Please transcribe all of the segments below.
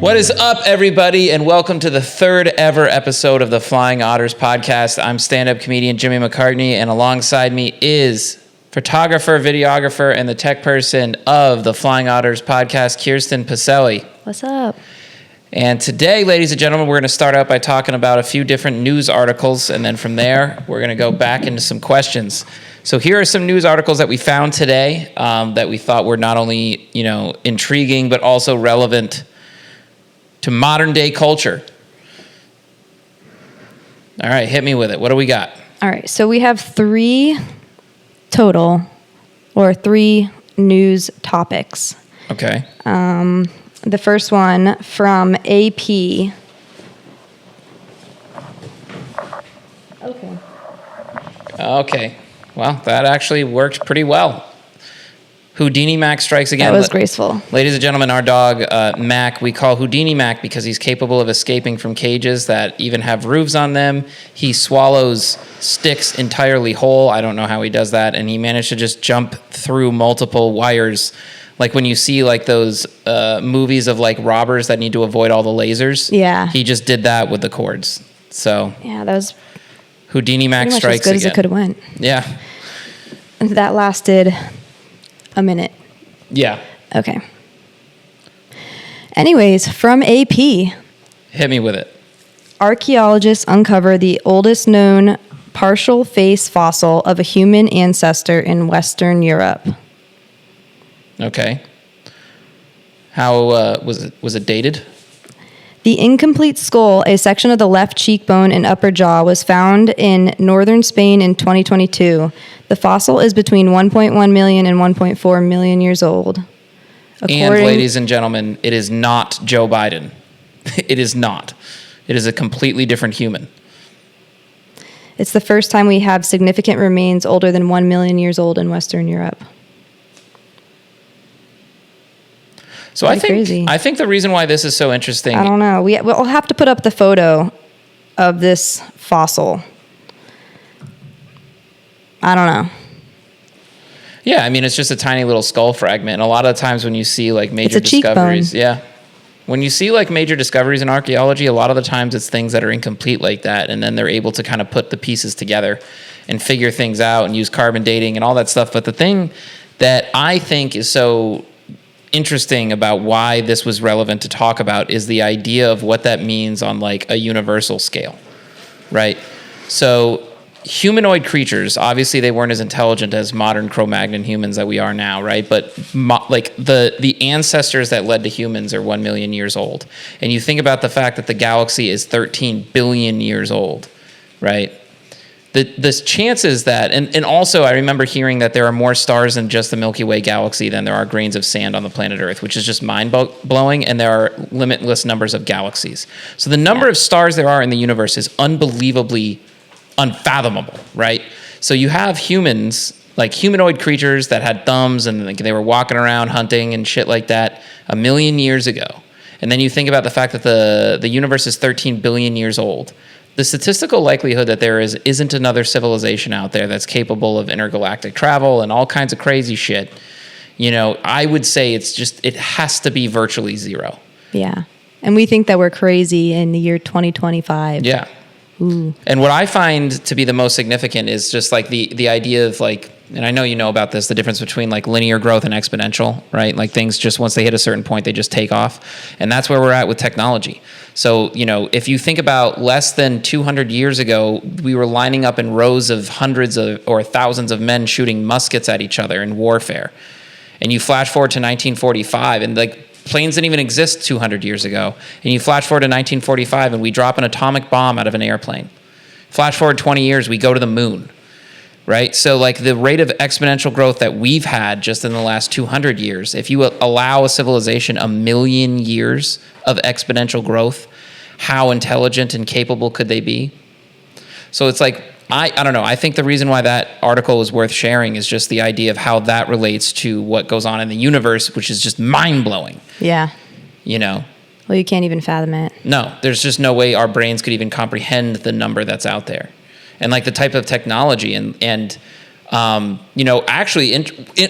What is up, everybody, and welcome to the third ever episode of the Flying Otters podcast. I'm stand-up comedian Jimmy McCartney, and alongside me is photographer, videographer, and the tech person of the Flying Otters podcast, Kirsten Pacelli. What's up? And today, ladies and gentlemen, we're going to start out by talking about a few different news articles, and then from there, we're going to go back into some questions. So here are some news articles that we found today that we thought were not only, intriguing, but also relevant to modern day culture. All right, hit me with it. What do we got? All right, so we have three news topics. Okay. The first one from AP. Okay. Well, that actually worked pretty well. Houdini Mac strikes again. That was graceful. Ladies and gentlemen, our dog, Mac, we call Houdini Mac because he's capable of escaping from cages that even have roofs on them. He swallows sticks entirely whole. I don't know how he does that. And he managed to just jump through multiple wires. Like when you see like those movies of like robbers that need to avoid all the lasers. Yeah. He just did that with the cords. So yeah, that was Houdini Mac strikes as good again. as it could have went. Yeah. That lasted a minute. Yeah. Okay. Anyways, from AP. Hit me with it. Archaeologists uncover the oldest known partial face fossil of a human ancestor in Western Europe. Okay. How was it dated? The incomplete skull, a section of the left cheekbone and upper jaw, was found in northern Spain in 2022. The fossil is between 1.1 million and 1.4 million years old. And ladies and gentlemen, it is not Joe Biden. It is not. It is a completely different human. It's the first time we have significant remains older than 1 million years old in Western Europe. So I think the reason why this is so interesting. I don't know. We'll have to put up the photo of this fossil. I don't know. Yeah, I mean, it's just a tiny little skull fragment. And a lot of the times when you see like major discoveries, yeah. When you see like major discoveries in archaeology, a lot of the times it's things that are incomplete like that. And then they're able to kind of put the pieces together and figure things out and use carbon dating and all that stuff. But the thing that I think is so interesting about why this was relevant to talk about is the idea of what that means on like a universal scale, right? So humanoid creatures, obviously they weren't as intelligent as modern Cro-Magnon humans that we are now, right? But like the ancestors that led to humans are 1 million years old. And you think about the fact that the galaxy is 13 billion years old, right? The chances that, and also I remember hearing that there are more stars in just the Milky Way galaxy than there are grains of sand on the planet Earth, which is just mind-blowing, and there are limitless numbers of galaxies. So the number of stars there are in the universe is unbelievably unfathomable, right? So you have humans, like humanoid creatures that had thumbs and like they were walking around hunting and shit like that 1 million years ago. And then you think about the fact that the universe is 13 billion years old. The statistical likelihood that there isn't another civilization out there that's capable of intergalactic travel and all kinds of crazy shit, I would say it has to be virtually zero. Yeah. And we think that we're crazy in the year 2025. Yeah. Ooh. And what I find to be the most significant is just like the idea of like, and I know you know about this, the difference between like linear growth and exponential, right? Like things just once they hit a certain point, they just take off. And that's where we're at with technology. So, if you think about less than 200 years ago, we were lining up in rows of hundreds of or thousands of men shooting muskets at each other in warfare. And you flash forward to 1945 and like planes didn't even exist 200 years ago. And you flash forward to 1945 and we drop an atomic bomb out of an airplane. Flash forward 20 years, we go to the moon. Right? So like the rate of exponential growth that we've had just in the last 200 years, if you allow a civilization 1 million years of exponential growth, how intelligent and capable could they be? So it's like, I don't know. I think the reason why that article is worth sharing is just the idea of how that relates to what goes on in the universe, which is just mind-blowing. Yeah. Well, you can't even fathom it. No, there's just no way our brains could even comprehend the number that's out there. And like the type of technology and actually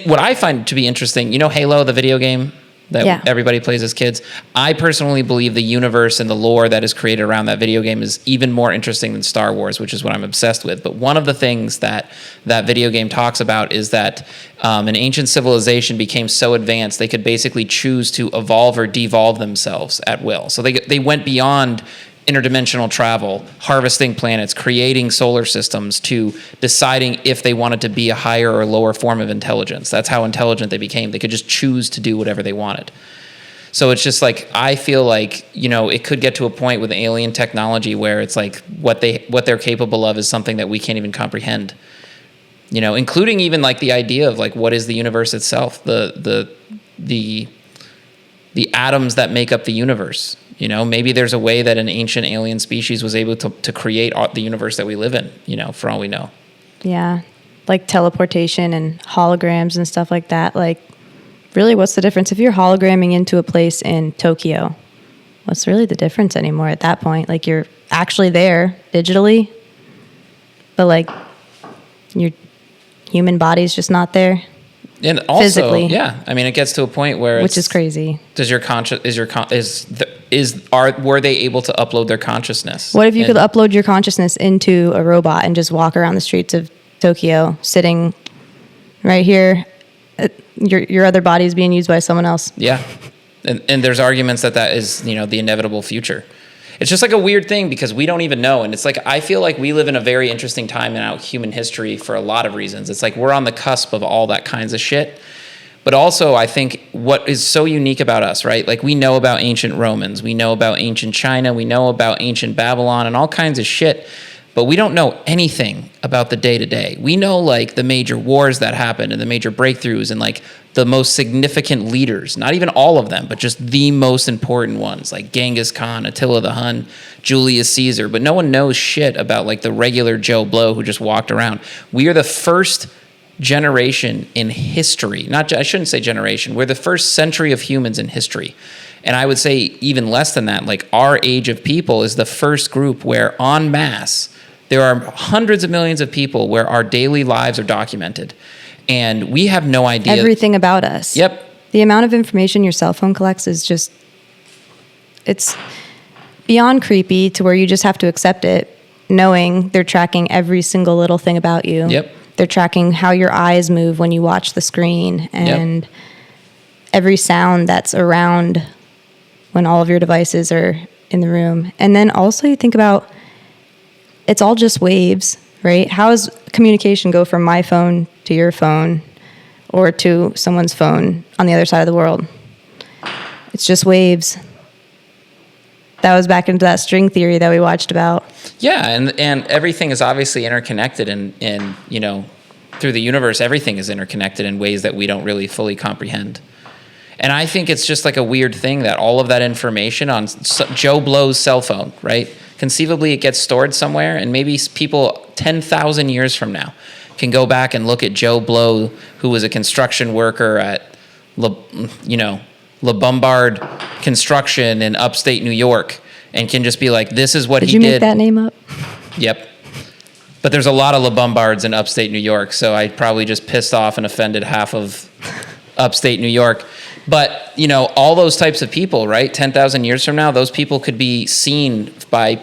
what I find to be interesting, Halo, the video game, that everybody plays as kids. I personally believe the universe and the lore that is created around that video game is even more interesting than Star Wars, which is what I'm obsessed with. But one of the things that video game talks about is that an ancient civilization became so advanced they could basically choose to evolve or devolve themselves at will. So they went beyond interdimensional travel, harvesting planets, creating solar systems, to deciding if they wanted to be a higher or lower form of intelligence. That's how intelligent they became. They could just choose to do whatever they wanted. So it's just like, I feel like, it could get to a point with alien technology where it's like what they're capable of is something that we can't even comprehend. Including even like the idea of like, what is the universe itself? The atoms that make up the universe. Maybe there's a way that an ancient alien species was able to create the universe that we live in, for all we know. Yeah. Like teleportation and holograms and stuff like that. Like, really, what's the difference? If you're hologramming into a place in Tokyo, what's really the difference anymore at that point? Like, you're actually there digitally, but like your human body's just not there. And also, physically. Yeah, I mean, it gets to a point where which is crazy. Were they able to upload their consciousness? What if you could upload your consciousness into a robot and just walk around the streets of Tokyo, sitting right here? Your other body is being used by someone else. Yeah, and there's arguments that is the inevitable future. It's just like a weird thing because we don't even know. And it's like, I feel like we live in a very interesting time in our human history for a lot of reasons. It's like we're on the cusp of all that kinds of shit. But also, I think what is so unique about us, right? Like, we know about ancient Romans, we know about ancient China, we know about ancient Babylon and all kinds of shit. But we don't know anything about the day-to-day. We know, like, the major wars that happened and the major breakthroughs and, like, the most significant leaders. Not even all of them, but just the most important ones, like Genghis Khan, Attila the Hun, Julius Caesar. But no one knows shit about, like, the regular Joe Blow who just walked around. We are the first generation in history. I shouldn't say generation. We're the first century of humans in history. And I would say even less than that, like, our age of people is the first group where en masse there are hundreds of millions of people where our daily lives are documented. And we have no idea. Everything about us. Yep. The amount of information your cell phone collects is just, it's beyond creepy to where you just have to accept it, knowing they're tracking every single little thing about you. Yep. They're tracking how your eyes move when you watch the screen and every sound that's around when all of your devices are in the room. And then also you think about, it's all just waves, right? How does communication go from my phone to your phone or to someone's phone on the other side of the world? It's just waves. That was back into that string theory that we watched about. Yeah, and everything is obviously interconnected, and through the universe, everything is interconnected in ways that we don't really fully comprehend. And I think it's just like a weird thing that all of that information on Joe Blow's cell phone, right? Conceivably, it gets stored somewhere, and maybe people 10,000 years from now can go back and look at Joe Blow, who was a construction worker at, Le Bombard Construction in upstate New York, and can just be like, this is what he did. Did you make that name up? Yep. But there's a lot of Le Bombards in upstate New York, so I probably just pissed off and offended half of upstate New York. But, all those types of people, right? 10,000 years from now, those people could be seen by,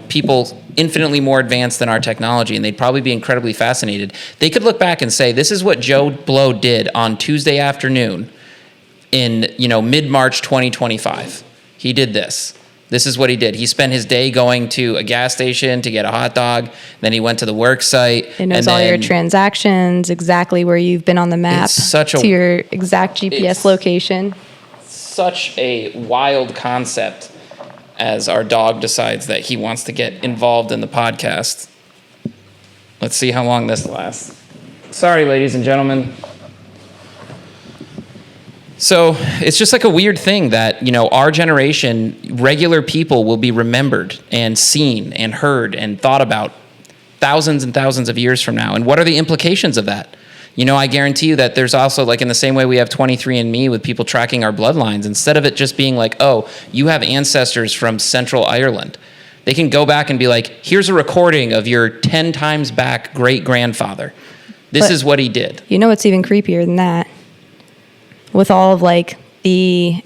people infinitely more advanced than our technology, and they'd probably be incredibly fascinated. They could look back and say, this is what Joe Blow did on Tuesday afternoon in, mid-March 2025. He did this. This is what he did. He spent his day going to a gas station to get a hot dog. Then he went to the work site. It knows all your transactions, exactly where you've been on the map, to your exact GPS location. Such a wild concept as our dog decides that he wants to get involved in the podcast. Let's see how long this lasts. Sorry, ladies and gentlemen. So it's just like a weird thing that, our generation, regular people will be remembered and seen and heard and thought about thousands and thousands of years from now. And what are the implications of that? I guarantee you that there's also, like, in the same way we have 23andMe with people tracking our bloodlines, instead of it just being like, oh, you have ancestors from Central Ireland, they can go back and be like, here's a recording of your 10 times back great-grandfather. This is what he did. What's even creepier than that? With all of, like, the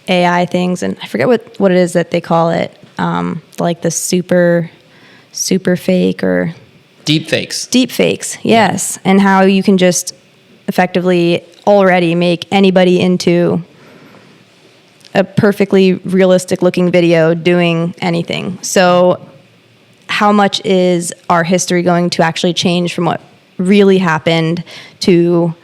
AI things, and I forget what it is that they call it, like the super fake or deep fakes. Deep fakes, yes, yeah. And how you can just effectively already make anybody into a perfectly realistic looking video doing anything. So how much is our history going to actually change from what really happened to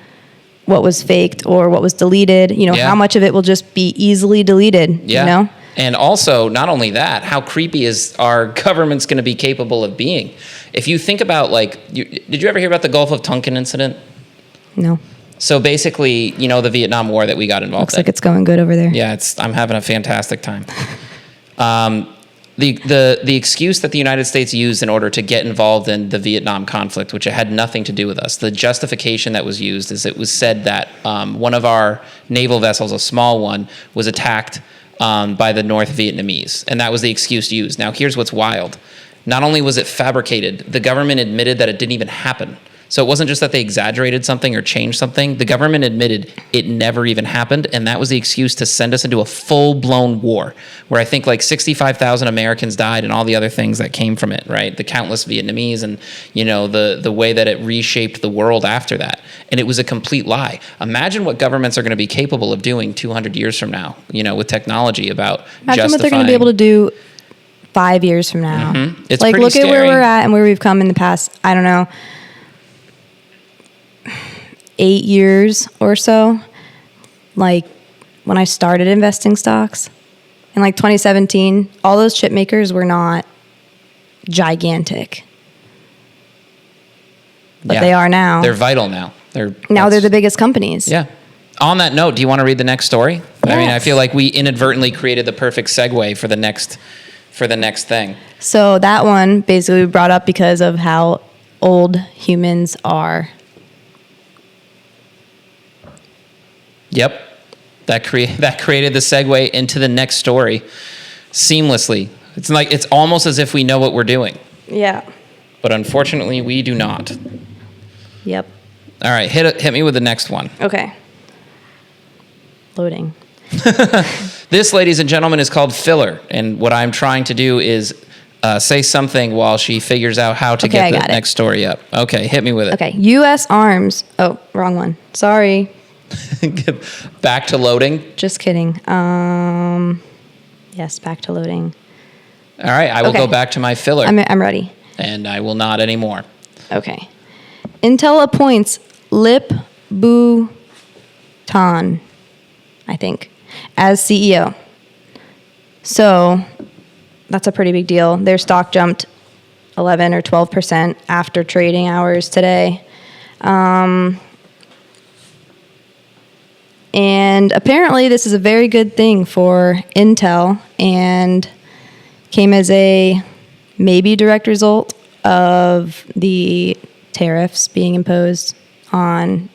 what was faked or what was deleted? You know, yeah. How much of it will just be easily deleted, yeah. You know? And also, not only that, how creepy is our government's going to be capable of being? If you think about, like, did you ever hear about the Gulf of Tonkin incident? No. So basically, you know, the Vietnam War that we got involved in. Looks like it's going good over there. Yeah, I'm having a fantastic time. The excuse that the United States used in order to get involved in the Vietnam conflict, which had nothing to do with us, the justification that was used is it was said that one of our naval vessels, a small one, was attacked by the North Vietnamese, and that was the excuse used. Now, here's what's wild. Not only was it fabricated, the government admitted that it didn't even happen. So it wasn't just that they exaggerated something or changed something. The government admitted it never even happened, and that was the excuse to send us into a full-blown war, where I think like 65,000 Americans died and all the other things that came from it, right? The countless Vietnamese and, you know, the way that it reshaped the world after that. And it was a complete lie. Imagine what governments are going to be capable of doing 200 years from now, you know, with technology about Imagine what they're going to be able to do 5 years from now. Mm-hmm. It's like, pretty look scary. at where we're at and where we've come in the past, I don't know, 8 years or so. Like when I started investing stocks in like 2017, all those chip makers were not gigantic, but they are now. They're vital now. They're the biggest companies. Yeah. On that note, do you want to read the next story? Yes. I mean, I feel like we inadvertently created the perfect segue for the next thing. So that one basically brought up because of how old humans are. Yep. That created the segue into the next story seamlessly. It's almost as if we know what we're doing. Yeah. But unfortunately, we do not. Yep. All right, hit me with the next one. Okay. Loading. This, ladies and gentlemen, is called filler, and what I'm trying to do is say something while she figures out how to get the next story up. Okay, hit me with it. Okay, U.S. arms. Oh, wrong one. Sorry. Back to loading. Just kidding. Yes, back to loading. All right, I will go back to my filler. I'm ready. And I will not anymore. Okay. Intel appoints Lip Bu Tan, I think, as CEO. So that's a pretty big deal. Their stock jumped 11 or 12% after trading hours today. And apparently this is a very good thing for Intel and came as a maybe direct result of the tariffs being imposed on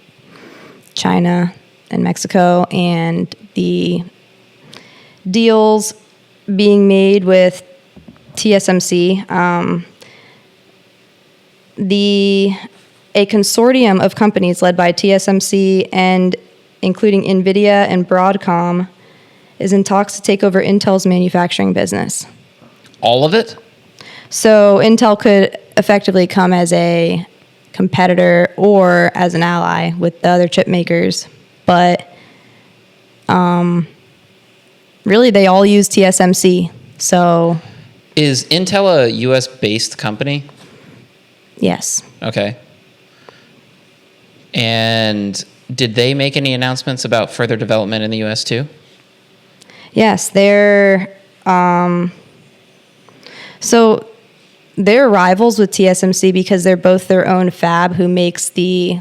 China and Mexico and the deals being made with TSMC. A consortium of companies led by TSMC and including NVIDIA and Broadcom, is in talks to take over Intel's manufacturing business. All of it? So Intel could effectively come as a competitor or as an ally with the other chip makers, but really they all use TSMC. So is Intel a US-based company? Yes. Okay. And did they make any announcements about further development in the U.S. too? Yes, they're rivals with TSMC because they're both their own fab who makes the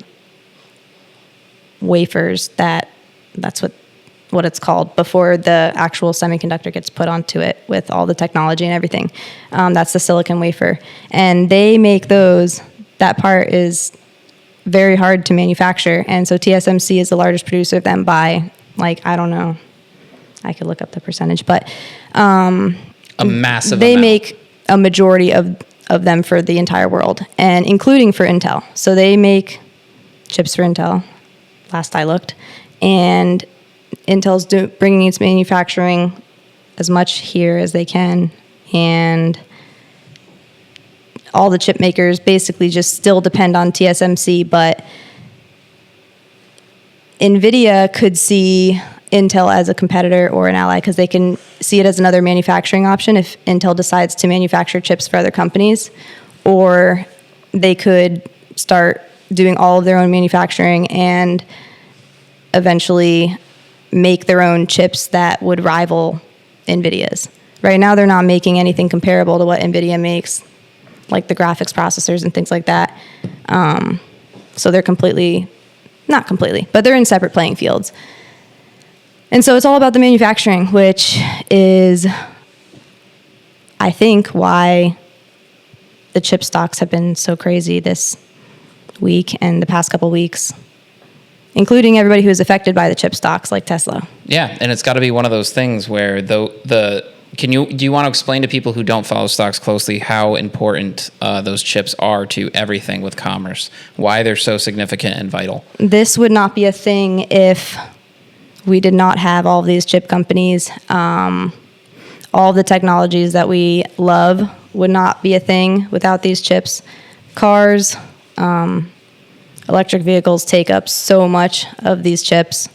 wafers. That's what it's called before the actual semiconductor gets put onto it with all the technology and everything. That's the silicon wafer, and they make those. That part is very hard to manufacture, and so TSMC is the largest producer of them by, like, I don't know, I could look up the percentage, but a massive they amount. make a majority of them for the entire world, and including for Intel. So they make chips for Intel, last I looked, and Intel's bringing its manufacturing as much here as they can, and all the chip makers basically just still depend on TSMC, but NVIDIA could see Intel as a competitor or an ally because they can see it as another manufacturing option if Intel decides to manufacture chips for other companies, or they could start doing all of their own manufacturing and eventually make their own chips that would rival NVIDIA's. Right now, they're not making anything comparable to what NVIDIA makes, like the graphics processors and things like that. So they're not completely, but they're in separate playing fields. And so it's all about the manufacturing, which is, I think, why the chip stocks have been so crazy this week and the past couple weeks, including everybody who is affected by the chip stocks like Tesla. Yeah, and it's got to be one of those things where do you want to explain to people who don't follow stocks closely how important those chips are to everything with commerce, why they're so significant and vital? This would not be a thing if we did not have all of these chip companies. All the technologies that we love would not be a thing without these chips. Cars, electric vehicles take up so much of these chips.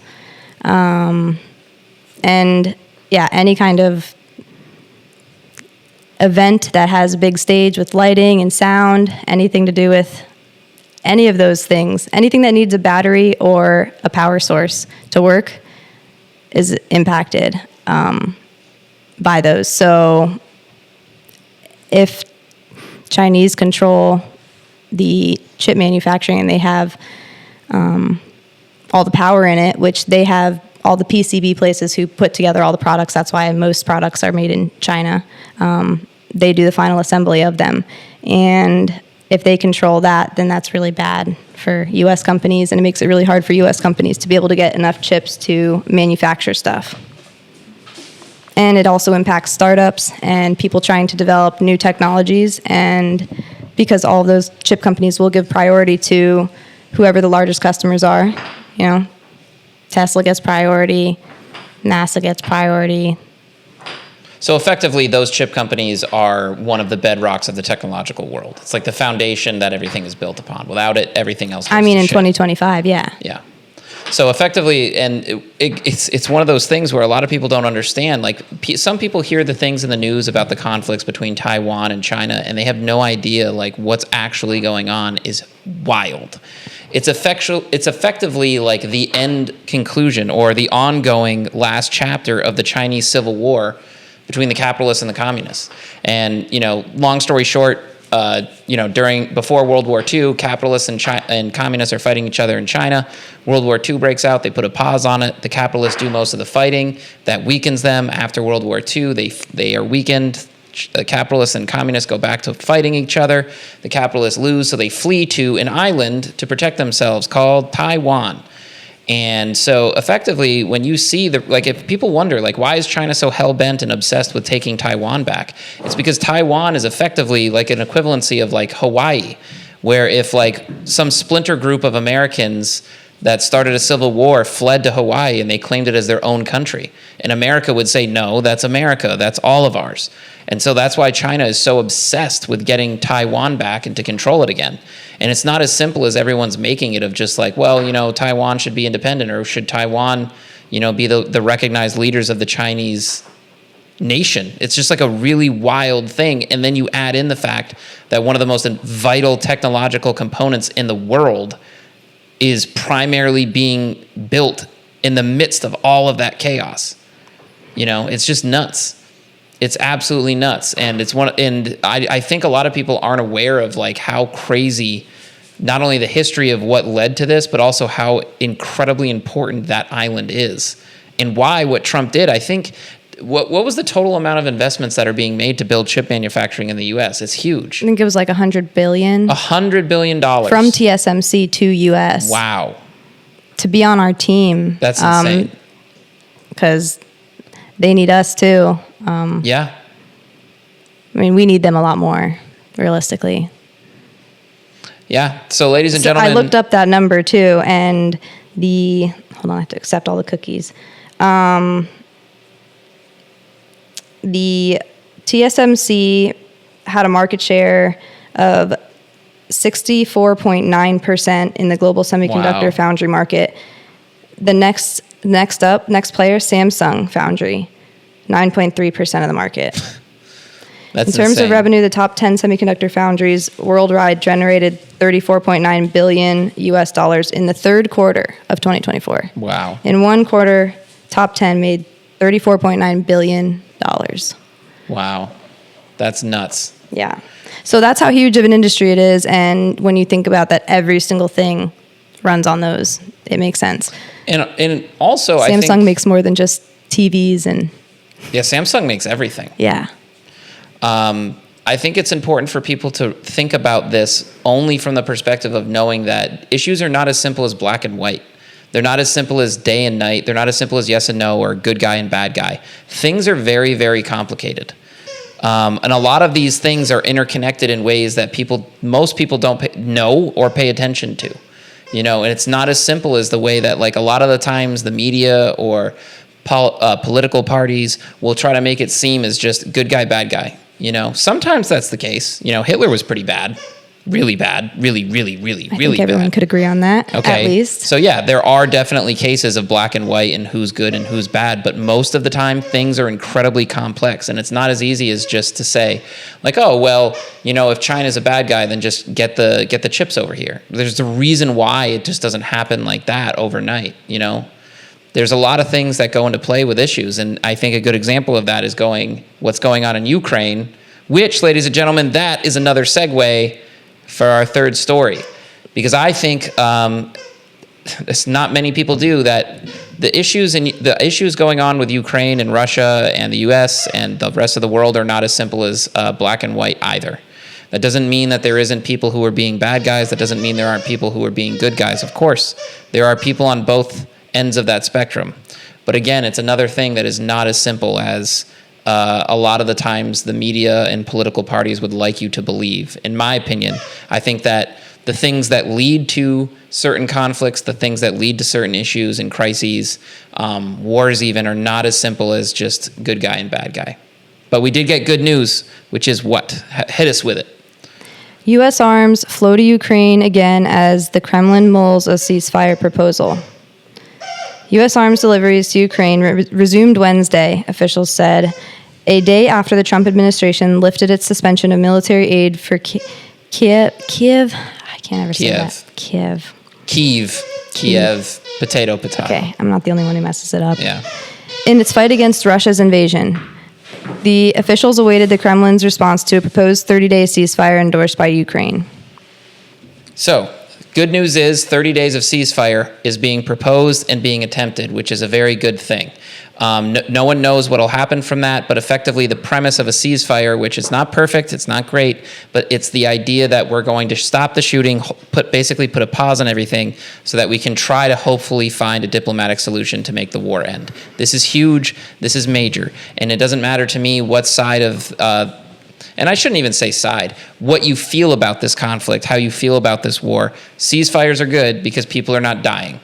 And yeah, any kind of event that has a big stage with lighting and sound, anything to do with any of those things, anything that needs a battery or a power source to work is impacted by those. So if Chinese control the chip manufacturing and they have all the power in it, which they have all the PCB places who put together all the products. That's why most products are made in China. They do the final assembly of them. And if they control that, then that's really bad for U.S. companies, and it makes it really hard for U.S. companies to be able to get enough chips to manufacture stuff. And it also impacts startups and people trying to develop new technologies, and because all of those chip companies will give priority to whoever the largest customers are. You know, Tesla gets priority, NASA gets priority. So effectively, those chip companies are one of the bedrocks of the technological world. It's like the foundation that everything is built upon. Without it, everything else goes to in shit. 2025, yeah. Yeah. So effectively, and it's one of those things where a lot of people don't understand. Like some people hear the things in the news about the conflicts between Taiwan and China, and they have no idea like what's actually going on is wild. It's effectively like the end conclusion or the ongoing last chapter of the Chinese Civil War between the capitalists and the communists. And long story short, before World War II, capitalists and communists are fighting each other in China. World War II breaks out. They put a pause on it. The capitalists do most of the fighting. That weakens them. After World War II, they are weakened. The capitalists and communists go back to fighting each other. The capitalists lose, so they flee to an island to protect themselves called Taiwan. And so effectively, when you see if people wonder, why is China so hell-bent and obsessed with taking Taiwan back? It's because Taiwan is effectively like an equivalency of Hawaii, where if some splinter group of Americans that started a civil war fled to Hawaii and they claimed it as their own country, and America would say, no, that's America, that's all of ours. And so that's why China is so obsessed with getting Taiwan back and to control it again. And it's not as simple as everyone's making it of just Taiwan should be independent, or should Taiwan, be the recognized leaders of the Chinese nation. It's just a really wild thing. And then you add in the fact that one of the most vital technological components in the world is primarily being built in the midst of all of that chaos. It's just nuts. It's absolutely nuts. And I think a lot of people aren't aware of how crazy not only the history of what led to this, but also how incredibly important that island is, and why what Trump did. I think what was the total amount of investments that are being made to build chip manufacturing in the U.S.? It's huge. I think it was $100 billion. $100 billion from TSMC to U.S. Wow. To be on our team. That's insane. Because they need us too. Yeah. We need them a lot more, realistically. Yeah. So, ladies and gentlemen, I looked up that number too, and hold on, I have to accept all the cookies. The TSMC had a market share of 64.9% in the global semiconductor foundry market. The next player, Samsung Foundry, 9.3% of the market. That's in terms insane. of revenue, the top 10 semiconductor foundries worldwide generated $34.9 billion US in the third quarter of 2024. Wow. In one quarter, top 10 made $34.9 billion. Wow. That's nuts. Yeah. So that's how huge of an industry it is. And when you think about that, every single thing runs on those. It makes sense. And also, Samsung makes more than just TVs and... Yeah, Samsung makes everything. Yeah. I think it's important for people to think about this only from the perspective of knowing that issues are not as simple as black and white. They're not as simple as day and night. They're not as simple as yes and no or good guy and bad guy. Things are very, very complicated. And a lot of these things are interconnected in ways that most people don't know or pay attention to. And it's not as simple as the way that, like, a lot of the times the media or political parties will try to make it seem as just good guy, bad guy. Sometimes that's the case. Hitler was pretty bad, really bad, really, really, really, really bad. I think everyone could agree on that, okay. At least. So yeah, there are definitely cases of black and white and who's good and who's bad, but most of the time things are incredibly complex, and it's not as easy as just to say, like, oh, well, if China's a bad guy, then just get the chips over here. There's a reason why it just doesn't happen like that overnight, There's a lot of things that go into play with issues, and I think a good example of that is what's going on in Ukraine, which, ladies and gentlemen, that is another segue for our third story, because I think not many people do that. The issues going on with Ukraine and Russia and the U.S. and the rest of the world are not as simple as black and white either. That doesn't mean that there isn't people who are being bad guys. That doesn't mean there aren't people who are being good guys. Of course, there are people on both ends of that spectrum. But again, it's another thing that is not as simple as a lot of the times the media and political parties would like you to believe. In my opinion, I think that the things that lead to certain conflicts, the things that lead to certain issues and crises, wars even, are not as simple as just good guy and bad guy. But we did get good news, which is what? Hit us with it. U.S. arms flow to Ukraine again as the Kremlin mulls a ceasefire proposal. U.S. arms deliveries to Ukraine resumed Wednesday, officials said, a day after the Trump administration lifted its suspension of military aid for Kiev. I can't ever say that. Kiev. Potato. Okay, I'm not the only one who messes it up. Yeah. In its fight against Russia's invasion, the officials awaited the Kremlin's response to a proposed 30-day ceasefire endorsed by Ukraine. So, good news is 30 days of ceasefire is being proposed and being attempted, which is a very good thing. No one knows what will happen from that, but effectively the premise of a ceasefire, which is not perfect, it's not great, but it's the idea that we're going to stop the shooting, basically put a pause on everything so that we can try to hopefully find a diplomatic solution to make the war end. This is huge, this is major, and it doesn't matter to me what side of... and I shouldn't even say side, what you feel about this conflict, how you feel about this war. Ceasefires are good because people are not dying.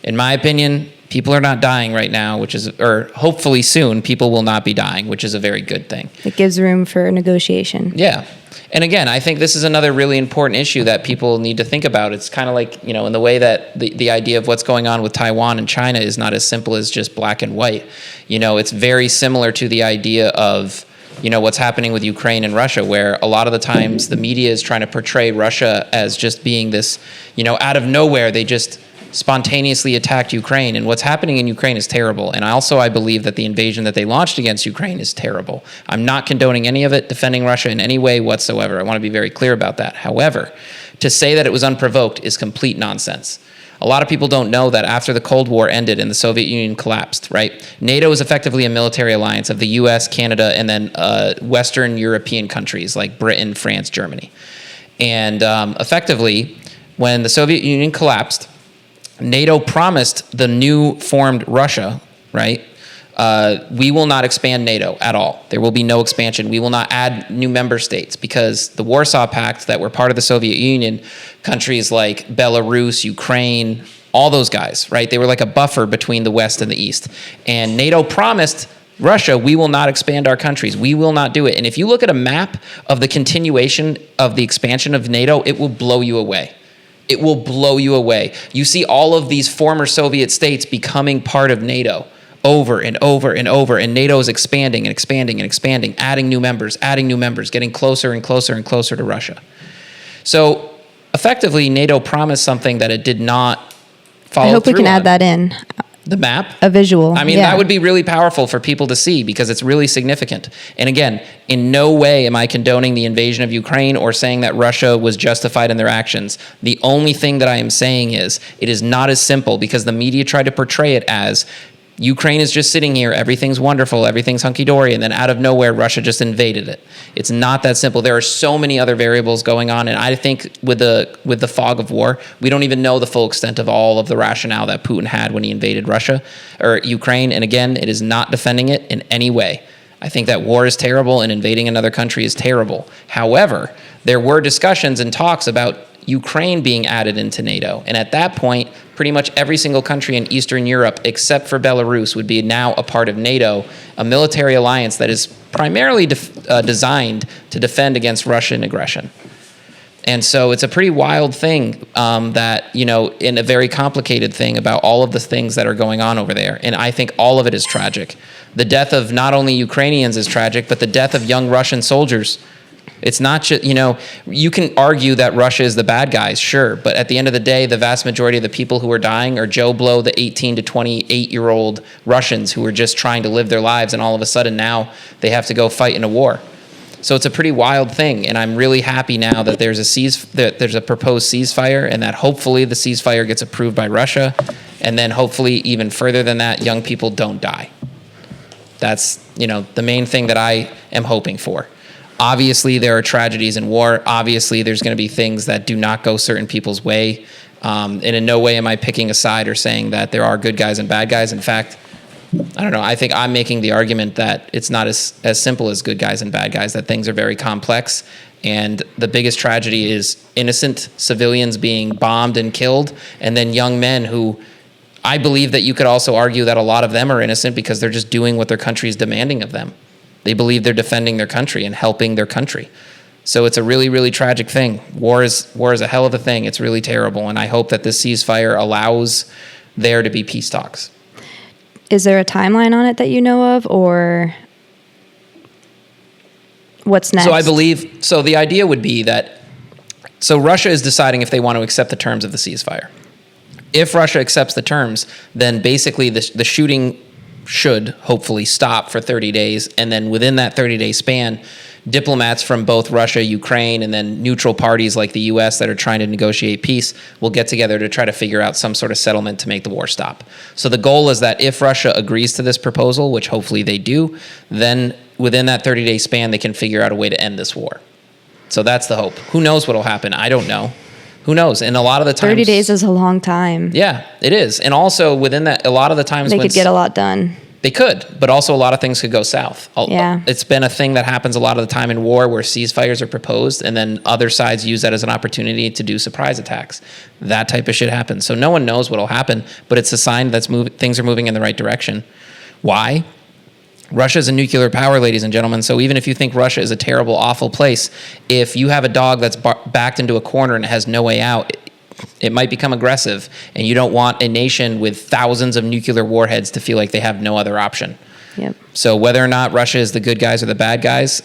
In my opinion, people are not dying right now, or hopefully soon, people will not be dying, which is a very good thing. It gives room for negotiation. Yeah. And again, I think this is another really important issue that people need to think about. It's kind of like, in the way that the idea of what's going on with Taiwan and China is not as simple as just black and white. It's very similar to the idea of, what's happening with Ukraine and Russia, where a lot of the times the media is trying to portray Russia as just being this, out of nowhere, they just spontaneously attacked Ukraine. And what's happening in Ukraine is terrible. And I believe that the invasion that they launched against Ukraine is terrible. I'm not condoning any of it, defending Russia in any way whatsoever. I want to be very clear about that. However, to say that it was unprovoked is complete nonsense. A lot of people don't know that after the Cold War ended and the Soviet Union collapsed, right? NATO is effectively a military alliance of the US, Canada, and then Western European countries like Britain, France, Germany. And effectively, when the Soviet Union collapsed, NATO promised the new formed Russia, right? We will not expand NATO at all. There will be no expansion. We will not add new member states because the Warsaw Pact that were part of the Soviet Union, countries like Belarus, Ukraine, all those guys, right? They were like a buffer between the West and the East. And NATO promised Russia, we will not expand our countries. We will not do it. And if you look at a map of the continuation of the expansion of NATO, it will blow you away. It will blow you away. You see all of these former Soviet states becoming part of NATO over and over and over, and NATO is expanding and expanding and expanding, adding new members, getting closer and closer and closer to Russia. So effectively, NATO promised something that it did not follow through on. I hope we can add that in. The map? A visual. I mean, that would be really powerful for people to see because it's really significant. And again, in no way am I condoning the invasion of Ukraine or saying that Russia was justified in their actions. The only thing that I am saying is it is not as simple because the media tried to portray it as Ukraine is just sitting here, everything's wonderful, everything's hunky-dory, and then out of nowhere, Russia just invaded it. It's not that simple. There are so many other variables going on, and I think with the fog of war, we don't even know the full extent of all of the rationale that Putin had when he invaded Russia or Ukraine, and again, it is not defending it in any way. I think that war is terrible and invading another country is terrible. However, there were discussions and talks about Ukraine being added into NATO. And at that point, pretty much every single country in Eastern Europe, except for Belarus, would be now a part of NATO, a military alliance that is primarily designed to defend against Russian aggression. And so it's a pretty wild thing that, in a very complicated thing about all of the things that are going on over there. And I think all of it is tragic. The death of not only Ukrainians is tragic, but the death of young Russian soldiers. It's not just, you can argue that Russia is the bad guys, sure. But at the end of the day, the vast majority of the people who are dying are Joe Blow, the 18 to 28-year-old Russians who are just trying to live their lives. And all of a sudden now they have to go fight in a war. So it's a pretty wild thing. And I'm really happy now that there's a proposed ceasefire and that hopefully the ceasefire gets approved by Russia. And then hopefully even further than that, young people don't die. That's, the main thing that I am hoping for. Obviously, there are tragedies in war. Obviously, there's going to be things that do not go certain people's way. And in no way am I picking a side or saying that there are good guys and bad guys. In fact, I don't know. I think I'm making the argument that it's not as simple as good guys and bad guys, that things are very complex. And the biggest tragedy is innocent civilians being bombed and killed, and then young men who I believe that you could also argue that a lot of them are innocent because they're just doing what their country is demanding of them. They believe they're defending their country and helping their country. So it's a really, really tragic thing. War is a hell of a thing. It's really terrible. And I hope that this ceasefire allows there to be peace talks. Is there a timeline on it that you know of, or what's next? So the idea would be that, Russia is deciding if they want to accept the terms of the ceasefire. If Russia accepts the terms, then basically the shooting should hopefully stop for 30 days. And then within that 30-day span, diplomats from both Russia, Ukraine, and then neutral parties like the U.S. that are trying to negotiate peace will get together to try to figure out some sort of settlement to make the war stop. So the goal is that if Russia agrees to this proposal, which hopefully they do, then within that 30-day span, they can figure out a way to end this war. So that's the hope. Who knows what will happen? I don't know. Who knows? And a lot of the times... 30 days is a long time. Yeah, it is. And also within that, a lot of the times... They could get a lot done. They could, but also a lot of things could go south. Yeah. It's been a thing that happens a lot of the time in war where ceasefires are proposed and then other sides use that as an opportunity to do surprise attacks. That type of shit happens. So no one knows what will happen, but it's a sign that things are moving in the right direction. Why? Russia is a nuclear power, ladies and gentlemen. So even if you think Russia is a terrible, awful place, if you have a dog that's backed into a corner and has no way out, it might become aggressive. And you don't want a nation with thousands of nuclear warheads to feel like they have no other option. Yep. So whether or not Russia is the good guys or the bad guys,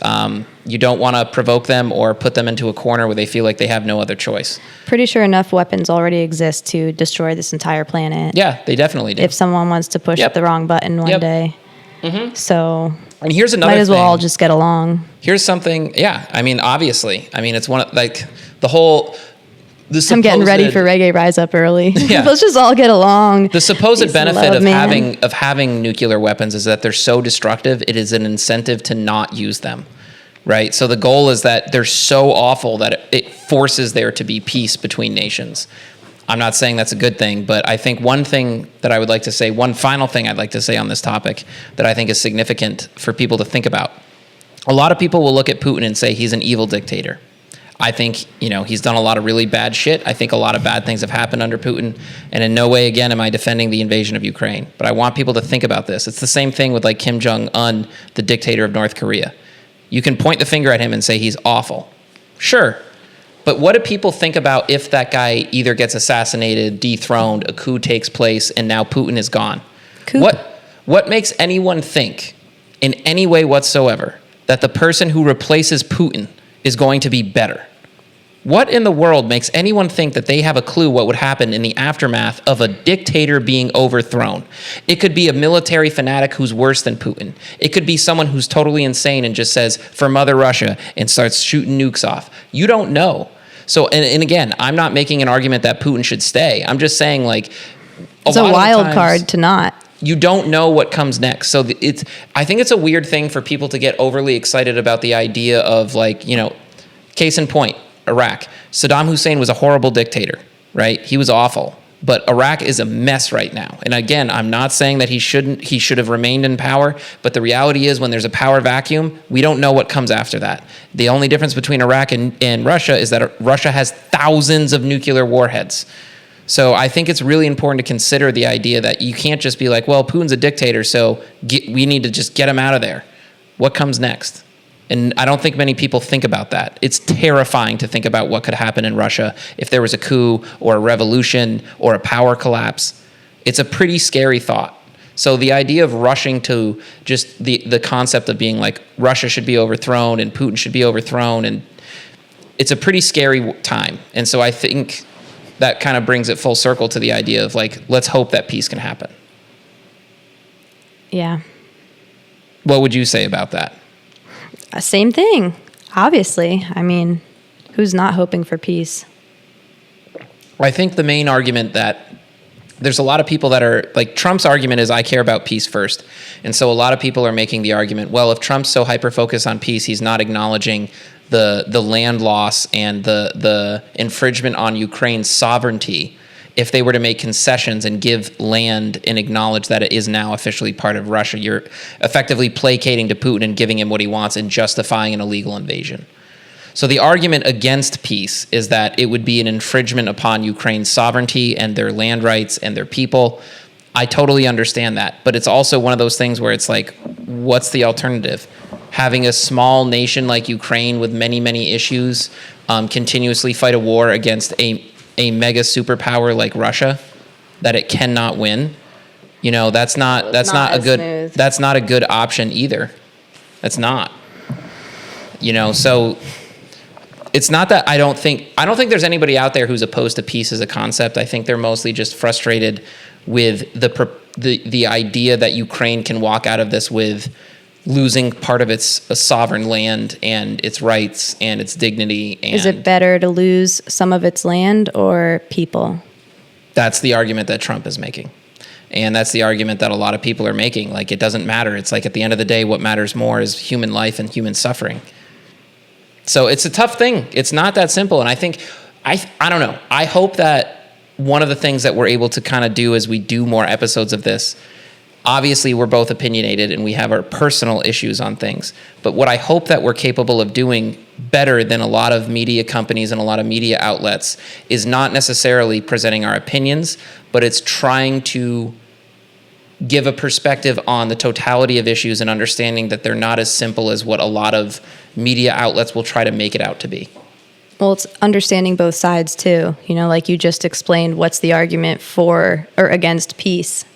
you don't want to provoke them or put them into a corner where they feel like they have no other choice. Pretty sure enough weapons already exist to destroy this entire planet. Yeah, they definitely do. If someone wants to push the wrong button one day. Mm-hmm. So, and here's another thing. Might as well all just get along. Here's something, I mean, obviously. I mean, it's one of, like, the whole... I'm getting ready for Reggae Rise Up early. Yeah. Let's just all get along. The supposed benefit of having nuclear weapons is that they're so destructive, it is an incentive to not use them, right? So the goal is that they're so awful that it forces there to be peace between nations. I'm not saying that's a good thing, but I think one thing that I would like to say, one final thing I'd like to say on this topic that I think is significant for people to think about. A lot of people will look at Putin and say he's an evil dictator. I think, he's done a lot of really bad shit. I think a lot of bad things have happened under Putin. And in no way, again, am I defending the invasion of Ukraine. But I want people to think about this. It's the same thing with like Kim Jong-un, the dictator of North Korea. You can point the finger at him and say he's awful. Sure. But what do people think about if that guy either gets assassinated, dethroned, a coup takes place, and now Putin is gone? Coup. What makes anyone think in any way whatsoever that the person who replaces Putin is going to be better? What in the world makes anyone think that they have a clue what would happen in the aftermath of a dictator being overthrown? It could be a military fanatic who's worse than Putin. It could be someone who's totally insane and just says, "For Mother Russia," and starts shooting nukes off. You don't know. So, and again, I'm not making an argument that Putin should stay. I'm just saying, like, it's a wild card to not. You don't know what comes next. So I think it's a weird thing for people to get overly excited about the idea of, like, case in point, Iraq. Saddam Hussein was a horrible dictator, right? He was awful. But Iraq is a mess right now. And again, I'm not saying that he should have remained in power, but the reality is when there's a power vacuum, we don't know what comes after that. The only difference between Iraq and Russia is that Russia has thousands of nuclear warheads. So I think it's really important to consider the idea that you can't just be like, well, Putin's a dictator, so we need to just get him out of there. What comes next? And I don't think many people think about that. It's terrifying to think about what could happen in Russia if there was a coup or a revolution or a power collapse. It's a pretty scary thought. So the idea of rushing to just the concept of being like Russia should be overthrown and Putin should be overthrown, and it's a pretty scary time. And so I think that kind of brings it full circle to the idea of like, let's hope that peace can happen. Yeah. What would you say about that? Same thing, obviously. I mean, who's not hoping for peace? Well, I think the main argument that there's a lot of people that are like, Trump's argument is I care about peace first. And so a lot of people are making the argument, well, if Trump's so hyper-focused on peace, he's not acknowledging the land loss and the infringement on Ukraine's sovereignty. If they were to make concessions and give land and acknowledge that it is now officially part of Russia, you're effectively placating to Putin and giving him what he wants and justifying an illegal invasion. So the argument against peace is that it would be an infringement upon Ukraine's sovereignty and their land rights and their people. I totally understand that, but it's also one of those things where it's like, what's the alternative? Having a small nation like Ukraine with many, many issues continuously fight a war against a mega superpower like Russia that it cannot win. That's not a good option either. That's not. So it's not that I don't think there's anybody out there who's opposed to peace as a concept. I think they're mostly just frustrated with the idea that Ukraine can walk out of this with losing part of its sovereign land and its rights and its dignity. And is it better to lose some of its land or people? That's the argument that Trump is making. And that's the argument that a lot of people are making. Like, it doesn't matter. It's like at the end of the day, what matters more is human life and human suffering. So it's a tough thing. It's not that simple. And I think, I don't know. I hope that one of the things that we're able to kind of do as we do more episodes of this, obviously we're both opinionated and we have our personal issues on things. But what I hope that we're capable of doing better than a lot of media companies and a lot of media outlets is not necessarily presenting our opinions, but it's trying to give a perspective on the totality of issues and understanding that they're not as simple as what a lot of media outlets will try to make it out to be. Well, it's understanding both sides too. Like you just explained, what's the argument for or against peace,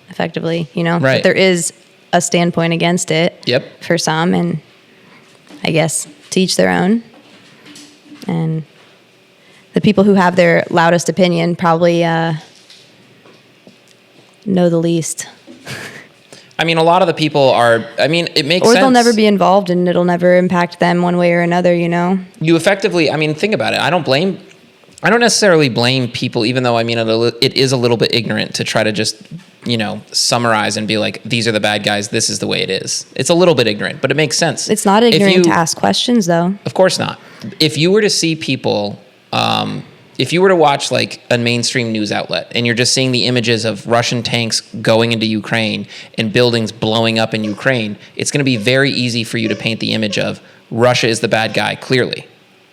effectively, Right. But there is a standpoint against it. Yep. For some, and I guess to each their own. And the people who have their loudest opinion probably know the least. I mean, a lot of the people are, it makes sense. Or they'll never be involved and it'll never impact them one way or another, You effectively, think about it. I don't necessarily blame people, even though, it is a little bit ignorant to try to just, summarize and be like, these are the bad guys, this is the way it is. It's a little bit ignorant, but it makes sense. It's not ignorant to ask questions, though. Of course not. If you were to see people, if you were to watch like a mainstream news outlet and you're just seeing the images of Russian tanks going into Ukraine and buildings blowing up in Ukraine, it's going to be very easy for you to paint the image of Russia is the bad guy, clearly.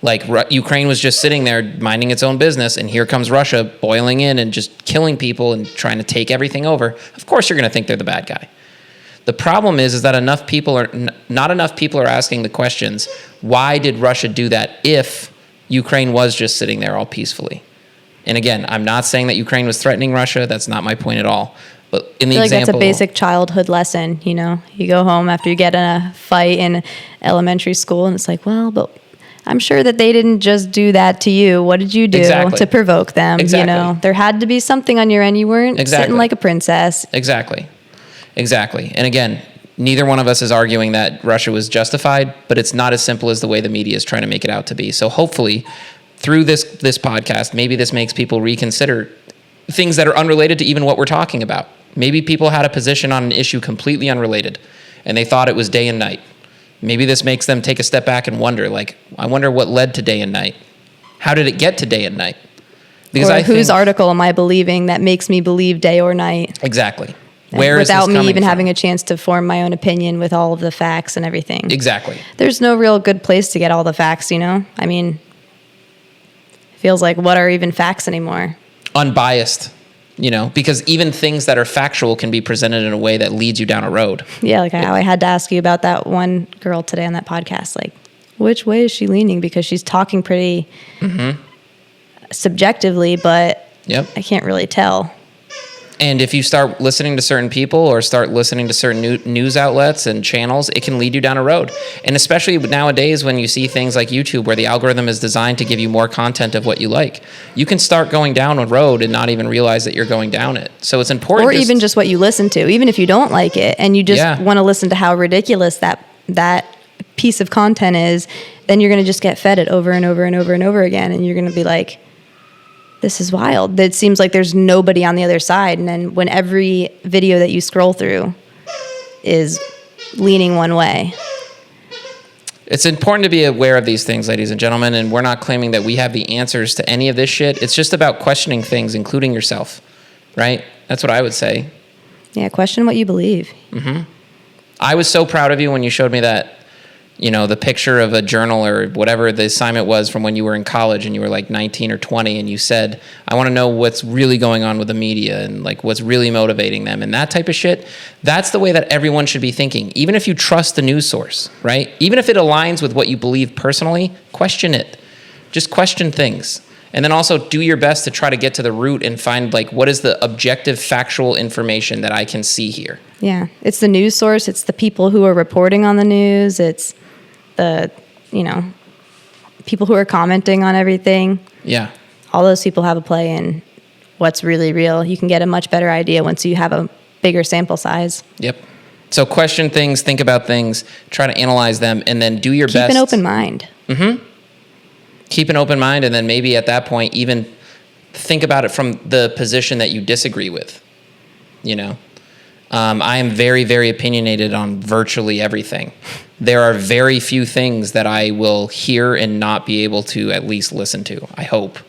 Like Ukraine was just sitting there minding its own business, and here comes Russia boiling in and just killing people and trying to take everything over. Of course you're going to think they're the bad guy. The problem is that not enough people are asking the questions, why did Russia do that if Ukraine was just sitting there all peacefully? And again, I'm not saying that Ukraine was threatening Russia. That's not my point at all. But in the example, that's a basic childhood lesson, you know. You go home after you get in a fight in elementary school, and it's like, well, but I'm sure that they didn't just do that to you. What did you do to provoke them? Exactly. You know, there had to be something on your end. You weren't sitting like a princess. Exactly. And again, neither one of us is arguing that Russia was justified, but it's not as simple as the way the media is trying to make it out to be. So hopefully through this podcast, maybe this makes people reconsider things that are unrelated to even what we're talking about. Maybe people had a position on an issue completely unrelated and they thought it was day and night. Maybe this makes them take a step back and wonder, like, I wonder what led to day and night. How did it get to day and night? Because whose article am I believing that makes me believe day or night? Exactly. Without me even having a chance to form my own opinion with all of the facts and everything. Exactly. There's no real good place to get all the facts, you know? I mean, it feels like, what are even facts anymore? Unbiased, you know, because even things that are factual can be presented in a way that leads you down a road. Yeah, like how I had to ask you about that one girl today on that podcast. Like, which way is she leaning? Because she's talking pretty subjectively, but I can't really tell. And if you start listening to certain people or start listening to certain news outlets and channels, it can lead you down a road. And especially nowadays when you see things like YouTube where the algorithm is designed to give you more content of what you like, you can start going down a road and not even realize that you're going down it. So it's important. Or even just what you listen to, even if you don't like it and you just want to listen to how ridiculous that piece of content is, then you're going to just get fed it over and over and over and over again. And you're going to be like, this is wild. It seems like there's nobody on the other side. And then when every video that you scroll through is leaning one way. It's important to be aware of these things, ladies and gentlemen, and we're not claiming that we have the answers to any of this shit. It's just about questioning things, including yourself, right? That's what I would say. Yeah, question what you believe. I was so proud of you when you showed me that, you know, the picture of a journal or whatever the assignment was from when you were in college and you were like 19 or 20 and you said, I want to know what's really going on with the media and like what's really motivating them and that type of shit. That's the way that everyone should be thinking. Even if you trust the news source, right? Even if it aligns with what you believe personally, question it. Just question things. And then also do your best to try to get to the root and find like what is the objective factual information that I can see here. Yeah. It's the news source. It's the people who are reporting on the news. It's the, you know, people who are commenting on everything. Yeah. All those people have a play in what's really real. You can get a much better idea once you have a bigger sample size. Yep. So question things, think about things, try to analyze them, and then do your best. Keep an open mind. Keep an open mind, and then maybe at that point even think about it from the position that you disagree with, you know. I am very, very opinionated on virtually everything. There are very few things that I will hear and not be able to at least listen to, I hope.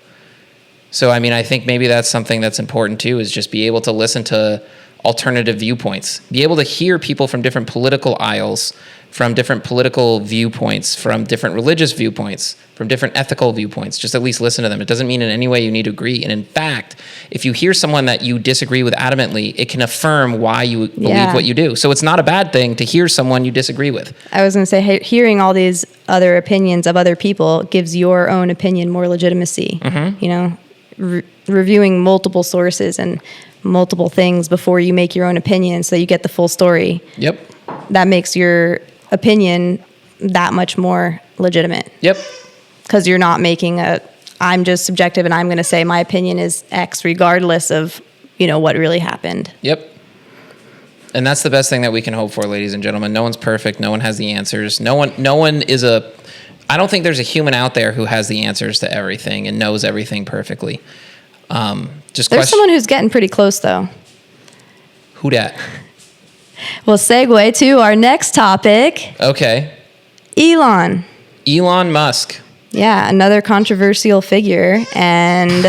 So, I mean, I think maybe that's something that's important too, is just be able to listen to alternative viewpoints, be able to hear people from different political aisles, from different political viewpoints, from different religious viewpoints, from different ethical viewpoints. Just at least listen to them. It doesn't mean in any way you need to agree. And in fact, if you hear someone that you disagree with adamantly, it can affirm why you believe what you do. So it's not a bad thing to hear someone you disagree with. I was going to say, hearing all these other opinions of other people gives your own opinion more legitimacy. You know, reviewing multiple sources and multiple things before you make your own opinion so you get the full story. Yep. That makes your opinion that much more legitimate. Yep. Because you're not making I'm just subjective and I'm going to say my opinion is X regardless of, you know, what really happened. Yep. And that's the best thing that we can hope for, ladies and gentlemen. No one's perfect. No one has the answers. No one is I don't think there's a human out there who has the answers to everything and knows everything perfectly. There's someone who's getting pretty close, though. Who dat? We'll segue to our next topic. Okay. Elon Musk. Yeah, another controversial figure and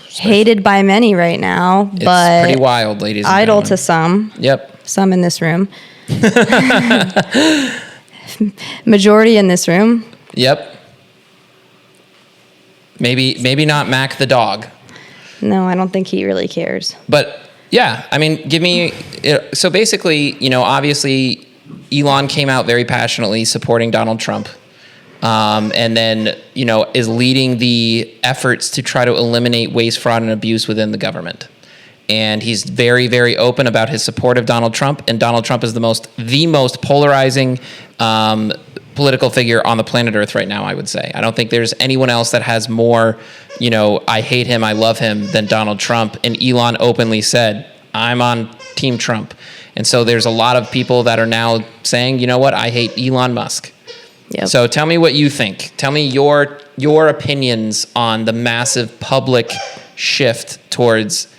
hated by many right now, but it's pretty wild, ladies and idle gentlemen. to some. Yep. Some in this room. Majority in this room. Yep. Maybe not Mac the dog. No, I don't think he really cares. But yeah, I mean, so basically, obviously Elon came out very passionately supporting Donald Trump. And then, is leading the efforts to try to eliminate waste, fraud, and abuse within the government. And he's very, very open about his support of Donald Trump. And Donald Trump is the most polarizing political figure on the planet Earth right now, I would say. I don't think there's anyone else that has more, I hate him, I love him, than Donald Trump. And Elon openly said, I'm on Team Trump. And so there's a lot of people that are now saying, you know what, I hate Elon Musk. Yep. So tell me what you think. Tell me your opinions on the massive public shift towards,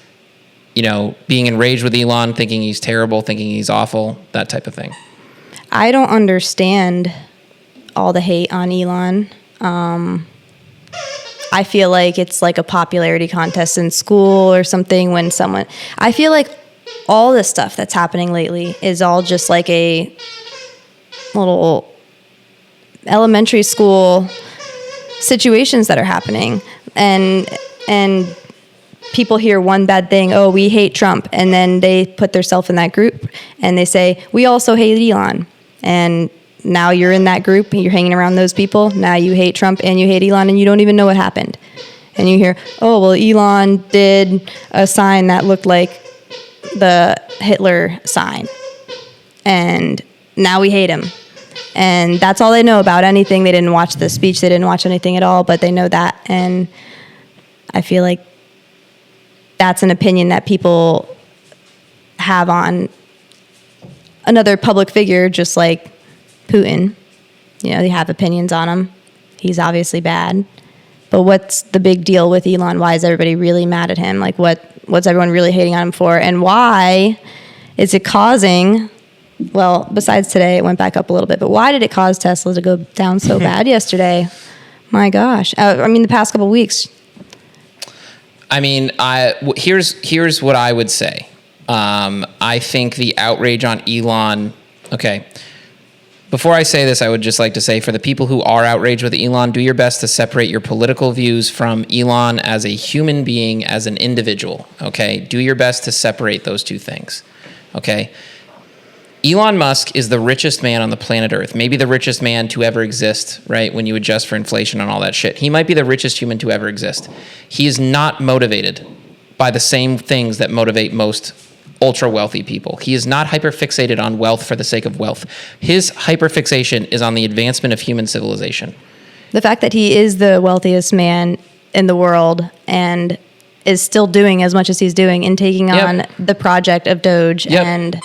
being enraged with Elon, thinking he's terrible, thinking he's awful, that type of thing. I don't understand all the hate on Elon. I feel like it's like a popularity contest in school or something when I feel like all this stuff that's happening lately is all just like a little elementary school situations that are happening. And people hear one bad thing, oh, we hate Trump, and then they put themselves in that group and they say, we also hate Elon. And now you're in that group, you're hanging around those people, now you hate Trump and you hate Elon and you don't even know what happened. And you hear, oh, well, Elon did a sign that looked like the Hitler sign. And now we hate him. And that's all they know about anything. They didn't watch the speech, they didn't watch anything at all, but they know that. And I feel like that's an opinion that people have on another public figure, just like Putin. They have opinions on him. He's obviously bad. But what's the big deal with Elon? Why is everybody really mad at him? Like, what's everyone really hating on him for? And why is it causing, well, besides today, it went back up a little bit, but why did it cause Tesla to go down so bad yesterday? My gosh. The past couple of weeks. Here's what I would say. I think the outrage on Elon, okay. Before I say this, I would just like to say, for the people who are outraged with Elon, do your best to separate your political views from Elon as a human being, as an individual, okay? Do your best to separate those two things, okay? Elon Musk is the richest man on the planet Earth, maybe the richest man to ever exist, right? When you adjust for inflation and all that shit. He might be the richest human to ever exist. He is not motivated by the same things that motivate most ultra wealthy people. He is not hyperfixated on wealth for the sake of wealth. His hyperfixation is on the advancement of human civilization. The fact that he is the wealthiest man in the world and is still doing as much as he's doing and taking on the project of Doge and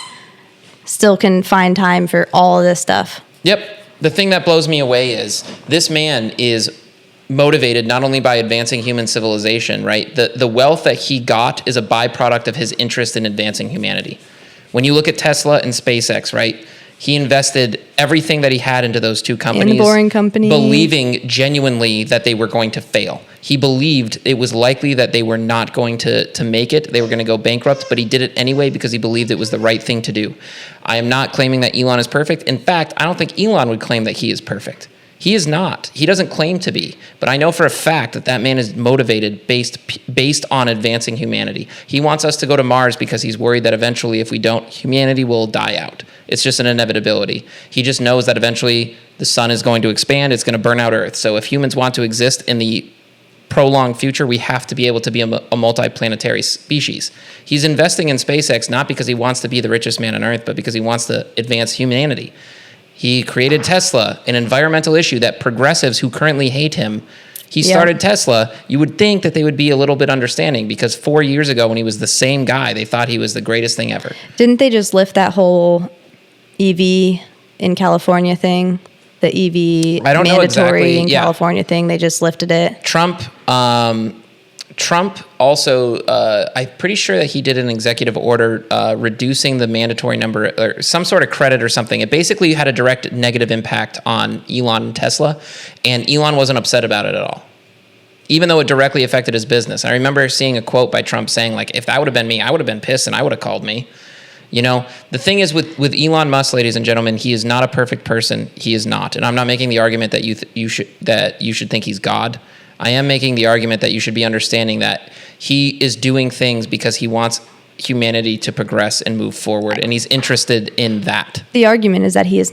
still can find time for all of this stuff. Yep. The thing that blows me away is this man is motivated not only by advancing human civilization, right? The wealth that he got is a byproduct of his interest in advancing humanity. When you look at Tesla and SpaceX, right? He invested everything that he had into those two companies. In the Boring Company. Believing genuinely that they were going to fail. He believed it was likely that they were not going to make it. They were going to go bankrupt, but he did it anyway because he believed it was the right thing to do. I am not claiming that Elon is perfect. In fact, I don't think Elon would claim that he is perfect. He is not. He doesn't claim to be. But I know for a fact that that man is motivated based on advancing humanity. He wants us to go to Mars because he's worried that eventually if we don't, humanity will die out. It's just an inevitability. He just knows that eventually the sun is going to expand. It's going to burn out Earth. So if humans want to exist in the prolonged future, we have to be able to be a multiplanetary species. He's investing in SpaceX not because he wants to be the richest man on Earth, but because he wants to advance humanity. He created Tesla, an environmental issue that progressives who currently hate him, he started Tesla. You would think that they would be a little bit understanding because 4 years ago when he was the same guy, they thought he was the greatest thing ever. Didn't they just lift that whole EV in California thing? The EV mandatory in California thing, they just lifted it. Trump also, I'm pretty sure that he did an executive order reducing the mandatory number or some sort of credit or something. It basically had a direct negative impact on Elon and Tesla, and Elon wasn't upset about it at all, even though it directly affected his business. I remember seeing a quote by Trump saying, like, if that would have been me, I would have been pissed and I would have called me. You know, the thing is with Elon Musk, ladies and gentlemen, he is not a perfect person. He is not. And I'm not making the argument that you should think he's God. I am making the argument that you should be understanding that he is doing things because he wants humanity to progress and move forward, and he's interested in that. The argument is that he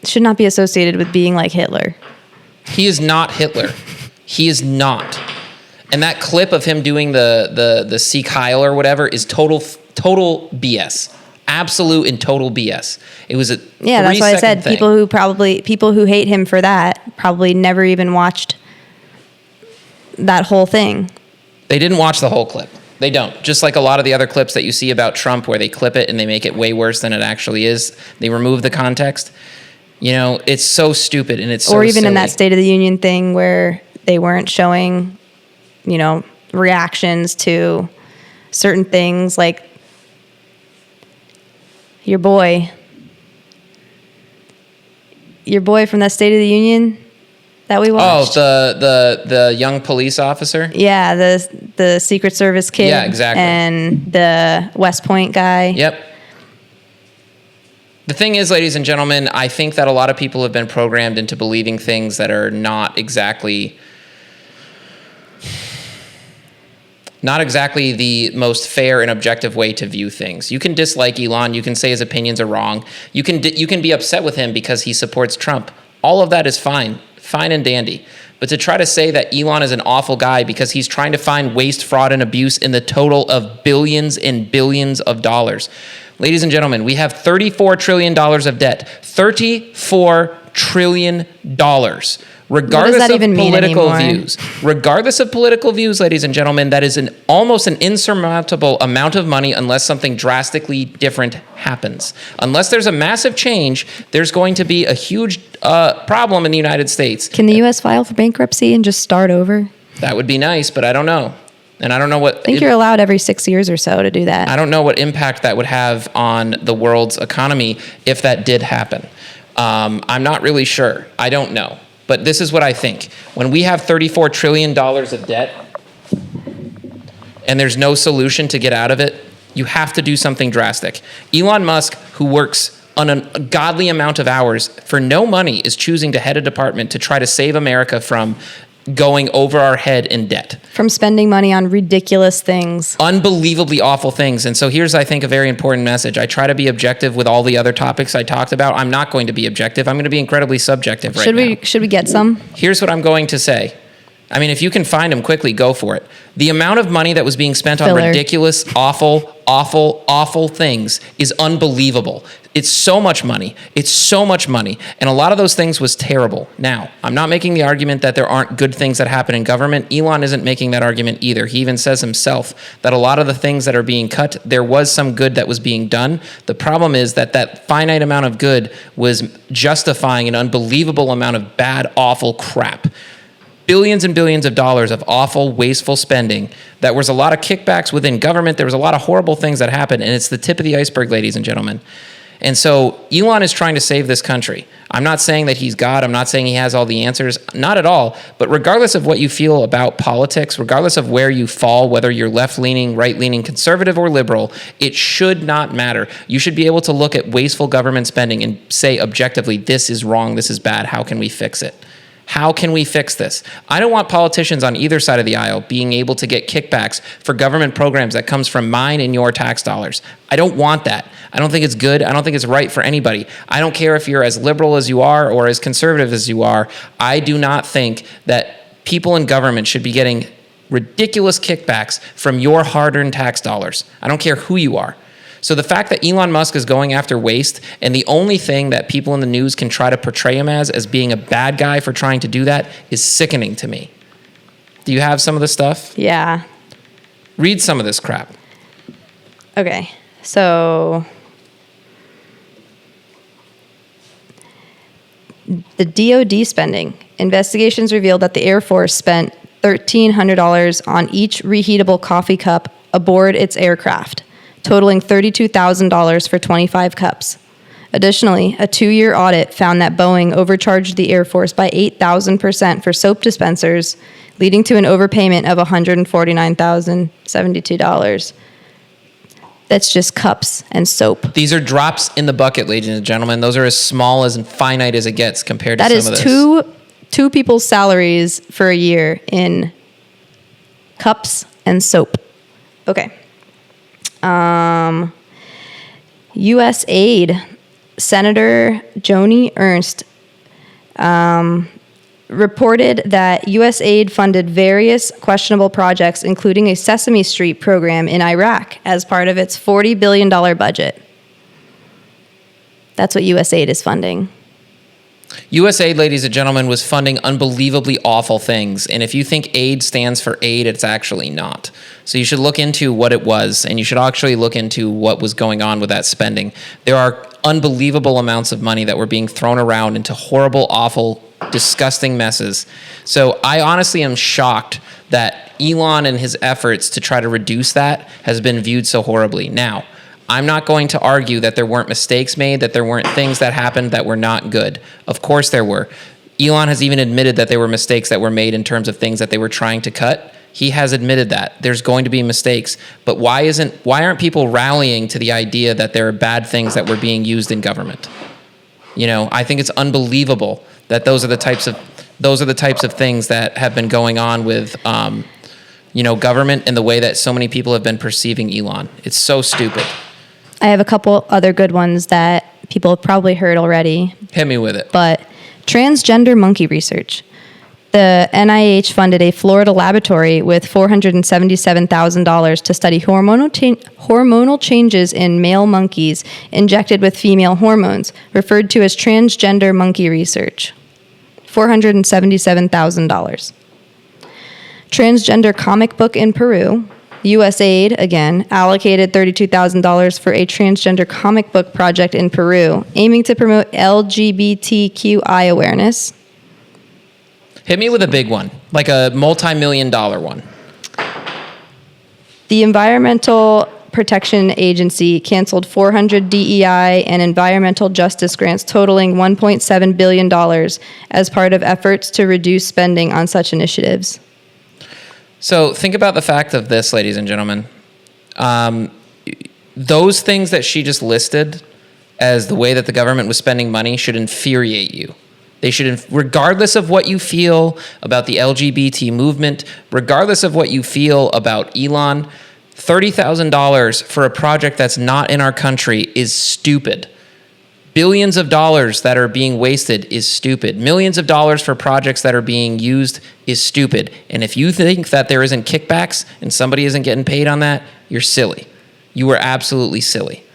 should not be associated with being like Hitler. He is not Hitler. He is not. And that clip of him doing the Sieg Heil or whatever is total BS. Absolute and total BS. It was a yeah. That's why I said thing. people who hate him for that probably never even watched that whole thing. They didn't watch the whole clip. They don't. Just like a lot of the other clips that you see about Trump, where they clip it and they make it way worse than it actually is. They remove the context. You know, it's so stupid and it's so or even silly. In that State of the Union thing where they weren't showing, you know, reactions to certain things, like your boy from that State of the Union that we watched. Oh, the young police officer? Yeah, the Secret Service kid. Yeah, exactly. And the West Point guy. Yep. The thing is, ladies and gentlemen, I think that a lot of people have been programmed into believing things that are not exactly the most fair and objective way to view things. You can dislike Elon. You can say his opinions are wrong. You can be upset with him because he supports Trump. All of that is fine and dandy. But to try to say that Elon is an awful guy because he's trying to find waste, fraud, and abuse in the total of billions and billions of dollars. Ladies and gentlemen, we have $34 trillion of debt. $34 trillion. Regardless of political views. Regardless of political views, ladies and gentlemen, that is almost an insurmountable amount of money unless something drastically different happens. Unless there's a massive change, there's going to be a huge problem in the United States. Can the U.S. file for bankruptcy and just start over? That would be nice, but I don't know. And I don't know what... I think you're allowed every 6 years or so to do that. I don't know what impact that would have on the world's economy if that did happen. I'm not really sure. I don't know. But this is what I think. When we have $34 trillion of debt and there's no solution to get out of it, you have to do something drastic. Elon Musk, who works on a godly amount of hours for no money, is choosing to head a department to try to save America from going over our head in debt. From spending money on ridiculous things. Unbelievably awful things. And so here's, I think, a very important message. I try to be objective with all the other topics I talked about. I'm not going to be objective. I'm going to be incredibly subjective right now. Should we get some? Here's what I'm going to say. I mean, if you can find them quickly, go for it. The amount of money that was being spent on ridiculous, awful things is unbelievable. It's so much money. It's so much money. And a lot of those things was terrible. Now, I'm not making the argument that there aren't good things that happen in government. Elon isn't making that argument either. He even says himself that a lot of the things that are being cut, there was some good that was being done. The problem is that finite amount of good was justifying an unbelievable amount of bad, awful crap. Billions and billions of dollars of awful, wasteful spending. That was a lot of kickbacks within government. There was a lot of horrible things that happened, and it's the tip of the iceberg, ladies and gentlemen. And so Elon is trying to save this country. I'm not saying that he's God. I'm not saying he has all the answers. Not at all. But regardless of what you feel about politics, regardless of where you fall, whether you're left-leaning, right-leaning, conservative, or liberal, it should not matter. You should be able to look at wasteful government spending and say objectively, this is wrong, this is bad, how can we fix it? How can we fix this? I don't want politicians on either side of the aisle being able to get kickbacks for government programs that comes from mine and your tax dollars. I don't want that. I don't think it's good. I don't think it's right for anybody. I don't care if you're as liberal as you are or as conservative as you are. I do not think that people in government should be getting ridiculous kickbacks from your hard-earned tax dollars. I don't care who you are. So the fact that Elon Musk is going after waste, and the only thing that people in the news can try to portray him as being a bad guy for trying to do that, is sickening to me. Do you have some of the stuff? Yeah. Read some of this crap. Okay. So the DoD spending. Investigations revealed that the Air Force spent $1,300 on each reheatable coffee cup aboard its aircraft, totaling $32,000 for 25 cups. Additionally, a 2-year audit found that Boeing overcharged the Air Force by 8,000% for soap dispensers, leading to an overpayment of $149,072. That's just cups and soap. These are drops in the bucket, ladies and gentlemen. Those are as small as and finite as it gets compared to some of this. That is 2 people's salaries for a year in cups and soap. Okay. U.S. aid. Senator Joni Ernst reported that U.S. aid funded various questionable projects, including a Sesame Street program in Iraq, as part of its $40 billion budget. That's what U.S. aid is funding. USAID, ladies and gentlemen, was funding unbelievably awful things. And if you think aid stands for aid, it's actually not. So you should look into what it was, and you should actually look into what was going on with that spending. There are unbelievable amounts of money that were being thrown around into horrible, awful, disgusting messes. So I honestly am shocked that Elon and his efforts to try to reduce that has been viewed so horribly. Now, I'm not going to argue that there weren't mistakes made, that there weren't things that happened that were not good. Of course there were. Elon has even admitted that there were mistakes that were made in terms of things that they were trying to cut. He has admitted that. There's going to be mistakes. But why aren't people rallying to the idea that there are bad things that were being used in government? You know, I think it's unbelievable that those are the types of things that have been going on with government and the way that so many people have been perceiving Elon. It's so stupid. I have a couple other good ones that people have probably heard already. Hit me with it. But transgender monkey research. The NIH funded a Florida laboratory with $477,000 to study hormonal changes in male monkeys injected with female hormones, referred to as transgender monkey research. $477,000. Transgender comic book in Peru. USAID, again, allocated $32,000 for a transgender comic book project in Peru, aiming to promote LGBTQI awareness. Hit me with a big one, like a multi-million-dollar one. The Environmental Protection Agency canceled 400 DEI and environmental justice grants totaling $1.7 billion as part of efforts to reduce spending on such initiatives. So think about the fact of this, ladies and gentlemen. Those things that she just listed as the way that the government was spending money should infuriate you. They should, regardless of what you feel about the LGBT movement, regardless of what you feel about Elon, $30,000 for a project that's not in our country is stupid. Billions of dollars that are being wasted is stupid. Millions of dollars for projects that are being used is stupid. And if you think that there isn't kickbacks and somebody isn't getting paid on that, you're silly. You are absolutely silly.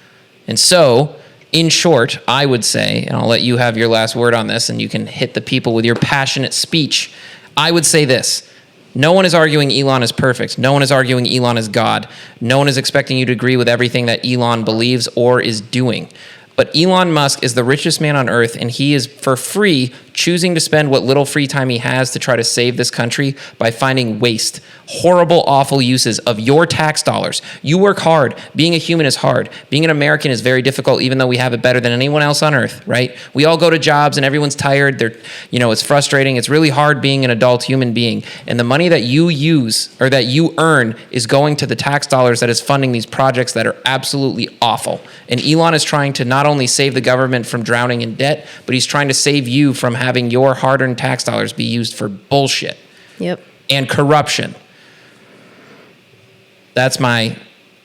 And so, in short, I would say, and I'll let you have your last word on this and you can hit the people with your passionate speech. I would say this. No one is arguing Elon is perfect. No one is arguing Elon is God. No one is expecting you to agree with everything that Elon believes or is doing. But Elon Musk is the richest man on earth, and he is, for free, choosing to spend what little free time he has to try to save this country by finding waste, horrible, awful uses of your tax dollars. You work hard. Being a human is hard. Being an American is very difficult, even though we have it better than anyone else on earth, right? We all go to jobs, and everyone's tired. It's frustrating. It's really hard being an adult human being. And the money that you use, or that you earn, is going to the tax dollars that is funding these projects that are absolutely awful. And Elon is trying to not only save the government from drowning in debt, but he's trying to save you from having your hard-earned tax dollars be used for bullshit. Yep. And corruption. That's my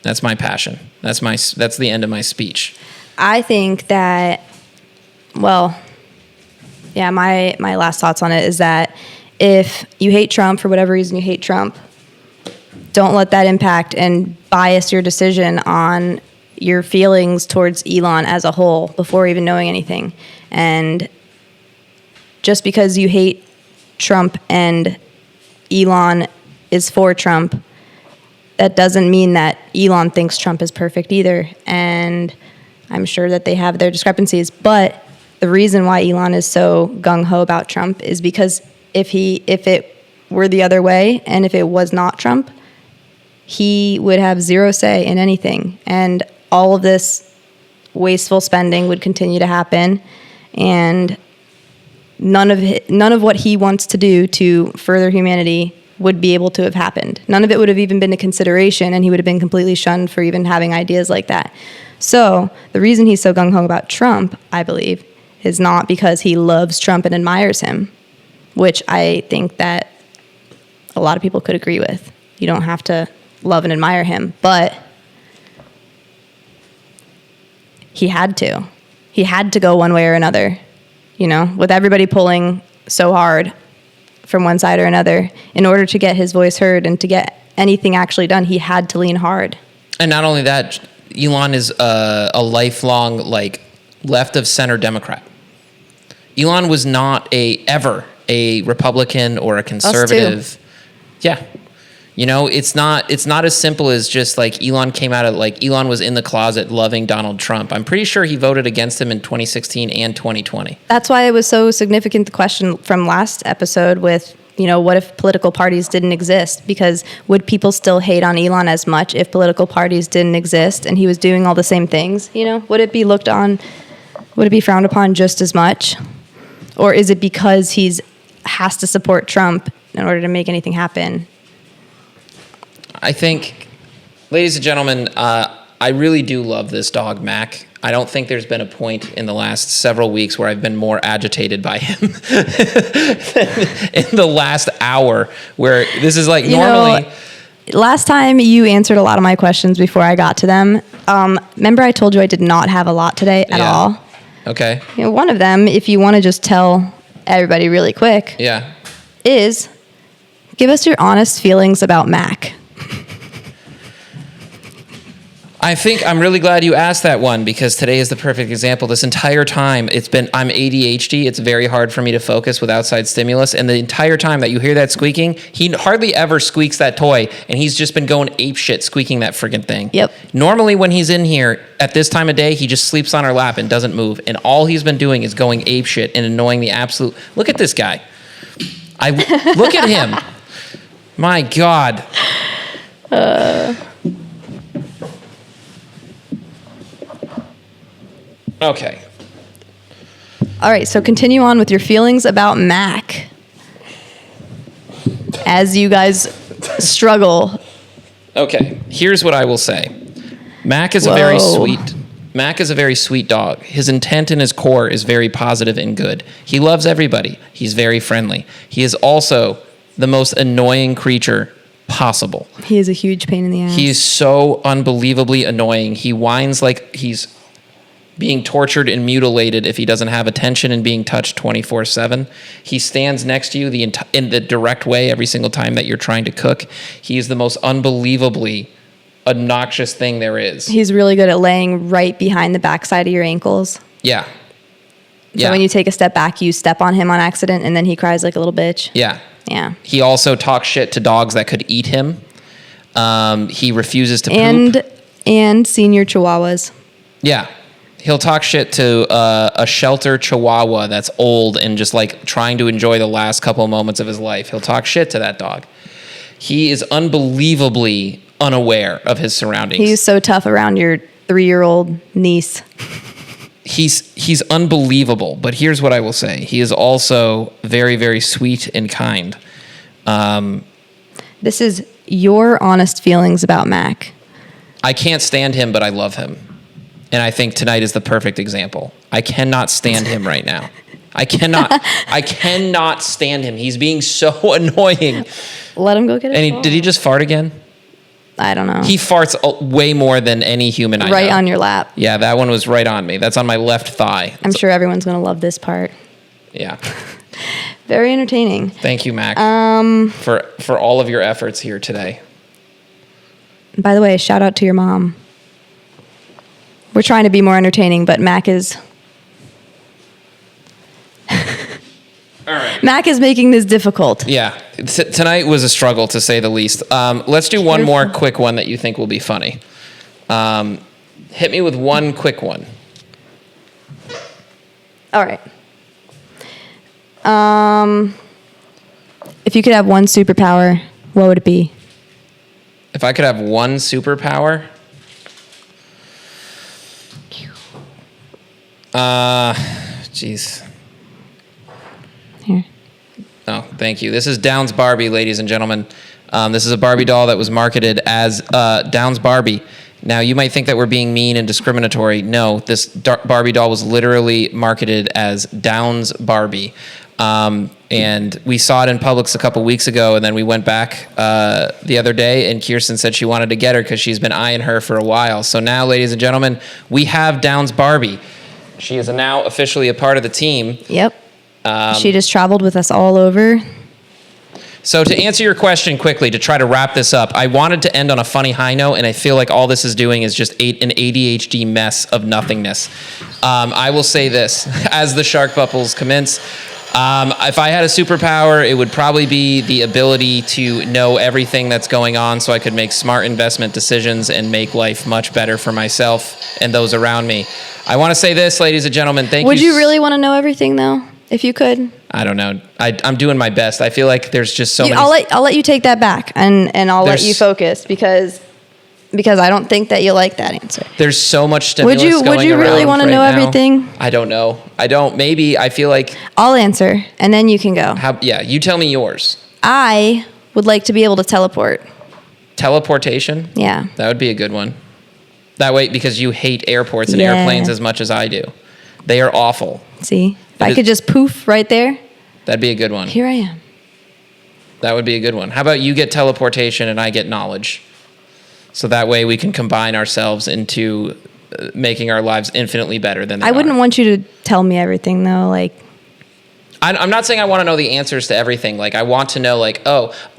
passion. That's the end of my speech. I think that, my last thoughts on it is that if you hate Trump, for whatever reason you hate Trump, don't let that impact and bias your decision on your feelings towards Elon as a whole before even knowing anything. And just because you hate Trump and Elon is for Trump, that doesn't mean that Elon thinks Trump is perfect either. And I'm sure that they have their discrepancies. But the reason why Elon is so gung-ho about Trump is because if it were the other way, and if it was not Trump, he would have zero say in anything. And all of this wasteful spending would continue to happen, and none of what he wants to do to further humanity would be able to have happened. None of it would have even been a consideration, and he would have been completely shunned for even having ideas like that. So the reason he's so gung-ho about Trump, I believe, is not because he loves Trump and admires him. which I think that a lot of people could agree with. You don't have to love and admire him, but he had to. He had to go one way or another, you know, with everybody pulling so hard from one side or another. In order to get his voice heard and to get anything actually done, he had to lean hard. And not only that, Elon is a lifelong, like, left of center Democrat. Elon was not ever a Republican or a conservative. Yeah. You know, it's not as simple as just like Elon came out of, like, Elon was in the closet loving Donald Trump. I'm pretty sure he voted against him in 2016 and 2020. That's why it was so significant, the question from last episode with, you know, what if political parties didn't exist? Because would people still hate on Elon as much if political parties didn't exist and he was doing all the same things? You know, would it be frowned upon just as much? Or is it because has to support Trump in order to make anything happen? I think, ladies and gentlemen, I really do love this dog, Mac. I don't think there's been a point in the last several weeks where I've been more agitated by him than in the last hour, where this is like normally. Last time you answered a lot of my questions before I got to them. Remember I told you I did not have a lot today at all? Okay. You know, one of them, if you want to just tell everybody really quick, is give us your honest feelings about Mac. I think I'm really glad you asked that one, because today is the perfect example. This entire time I'm ADHD. It's very hard for me to focus with outside stimulus. And the entire time that you hear that squeaking, he hardly ever squeaks that toy. And he's just been going apeshit squeaking that friggin' thing. Yep. Normally when he's in here at this time of day, he just sleeps on our lap and doesn't move. And all he's been doing is going apeshit and annoying the absolute. Look at this guy. Look at him. My God. Okay. All right, so continue on with your feelings about Mac as you guys struggle. Okay, here's what I will say. Mac is a very sweet dog. His intent in his core is very positive and good. He loves everybody. He's very friendly. He is also the most annoying creature possible. He is a huge pain in the ass. He is so unbelievably annoying. He whines like he's being tortured and mutilated if he doesn't have attention and being touched 24/7. He stands next to you in the direct way every single time that you're trying to cook. He is the most unbelievably obnoxious thing there is. He's really good at laying right behind the backside of your ankles. Yeah. So when you take a step back, you step on him on accident, and then he cries like a little bitch. Yeah. Yeah. He also talks shit to dogs that could eat him. He refuses to poop. And senior chihuahuas. Yeah. He'll talk shit to a shelter chihuahua that's old and just like trying to enjoy the last couple of moments of his life. He'll talk shit to that dog. He is unbelievably unaware of his surroundings. He's so tough around your 3-year-old niece. He's unbelievable, but here's what I will say. He is also very, very sweet and kind. This is your honest feelings about Mac. I can't stand him, but I love him. And I think tonight is the perfect example. I cannot stand him right now. I cannot stand him. He's being so annoying. Let him go get his phone. Did he just fart again? I don't know. He farts way more than any human I know. Right on your lap. Yeah, that one was right on me. That's on my left thigh. I'm sure everyone's going to love this part. Yeah. Very entertaining. Thank you, Mac, for all of your efforts here today. By the way, shout out to your mom. We're trying to be more entertaining, but Mac is... All right. Mac is making this difficult. Yeah. Tonight was a struggle, to say the least. Let's do one more quick one that you think will be funny. Hit me with one quick one. All right. If you could have one superpower, what would it be? If I could have one superpower... Jeez. Here. Oh, thank you. This is Downs Barbie, ladies and gentlemen. This is a Barbie doll that was marketed as Downs Barbie. Now, you might think that we're being mean and discriminatory. No, this Barbie doll was literally marketed as Downs Barbie. And we saw it in Publix a couple weeks ago, and then we went back the other day, and Kirsten said she wanted to get her because she's been eyeing her for a while. So now, ladies and gentlemen, we have Downs Barbie. She is now officially a part of the team. Yep. She just traveled with us all over. So to answer your question quickly, to try to wrap this up, I wanted to end on a funny high note, and I feel like all this is doing is just an ADHD mess of nothingness. I will say this, as the shark bubbles commence, if I had a superpower, it would probably be the ability to know everything that's going on so I could make smart investment decisions and make life much better for myself and those around me. I want to say this, ladies and gentlemen, thank you. Would you really want to know everything, though, if you could? I don't know. I'm doing my best. I feel like there's just so many. I'll let you take that back, and I'll let you focus because I don't think that you'll like that answer. There's so much stimulus going around. Would you really want to know everything? I don't know. I don't. Maybe. I feel like I'll answer, and then you can go. Yeah, you tell me yours. I would like to be able to teleport. Teleportation? Yeah. That would be a good one. That way, because you hate airports and airplanes as much as I do. They are awful. See? If I could just poof right there. That'd be a good one. Here I am. That would be a good one. How about you get teleportation and I get knowledge? So that way we can combine ourselves into making our lives infinitely better than they are. I wouldn't want you to tell me everything, though. Like, I'm not saying I want to know the answers to everything. Like, I want to know, like,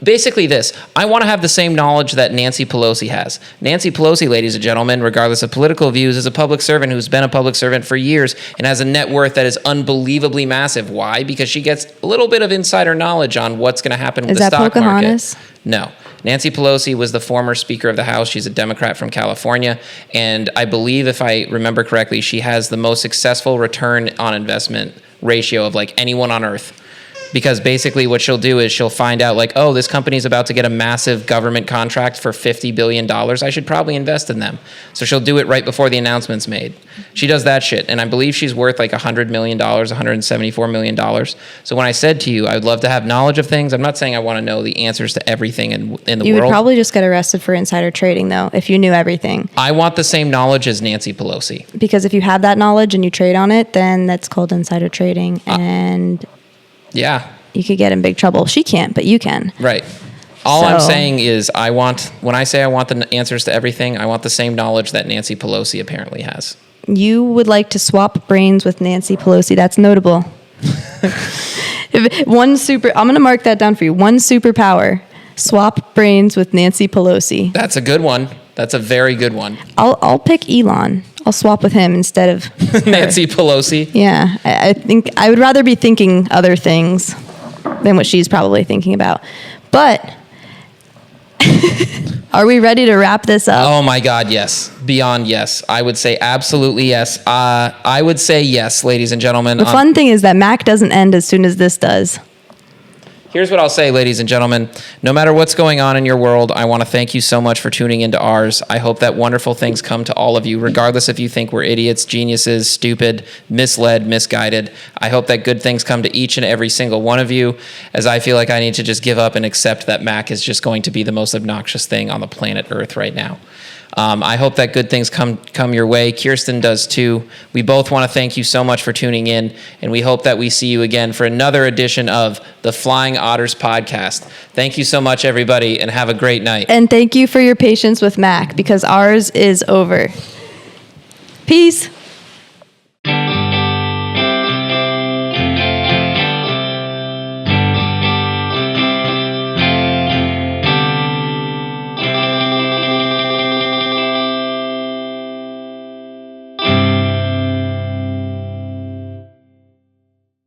basically this. I want to have the same knowledge that Nancy Pelosi has. Nancy Pelosi, ladies and gentlemen, regardless of political views, is a public servant who's been a public servant for years and has a net worth that is unbelievably massive. Why? Because she gets a little bit of insider knowledge on what's going to happen with the stock Pocahontas? Market. No. Nancy Pelosi was the former Speaker of the House. She's a Democrat from California. And I believe, if I remember correctly, she has the most successful return on investment ratio of like anyone on earth. Because basically what she'll do is she'll find out like, this company's about to get a massive government contract for $50 billion. I should probably invest in them. So she'll do it right before the announcement's made. She does that shit. And I believe she's worth like $100 million, $174 million. So when I said to you, I would love to have knowledge of things, I'm not saying I want to know the answers to everything in the world. You would probably just get arrested for insider trading, though, if you knew everything. I want the same knowledge as Nancy Pelosi. Because if you have that knowledge and you trade on it, then that's called insider trading. And yeah, you could get in big trouble. She can't, but you can. Right. All I'm saying is when I say I want the answers to everything, I want the same knowledge that Nancy Pelosi apparently has. You would like to swap brains with Nancy Pelosi. That's notable. I'm going to mark that down for you. One superpower. Swap brains with Nancy Pelosi. That's a good one. That's a very good one. I'll pick Elon. I'll swap with him instead of Nancy Pelosi. Yeah. I think I would rather be thinking other things than what she's probably thinking about. But are we ready to wrap this up? Oh my God, yes. Beyond yes. I would say absolutely yes. I would say yes, ladies and gentlemen. The fun thing is that Mac doesn't end as soon as this does. Here's what I'll say, ladies and gentlemen. No matter what's going on in your world, I want to thank you so much for tuning into ours. I hope that wonderful things come to all of you, regardless if you think we're idiots, geniuses, stupid, misled, misguided. I hope that good things come to each and every single one of you, as I feel like I need to just give up and accept that Mac is just going to be the most obnoxious thing on the planet Earth right now. I hope that good things come your way. Kirsten does too. We both want to thank you so much for tuning in, and we hope that we see you again for another edition of the Flying Otters podcast. Thank you so much, everybody, and have a great night. And thank you for your patience with Mac, because ours is over. Peace.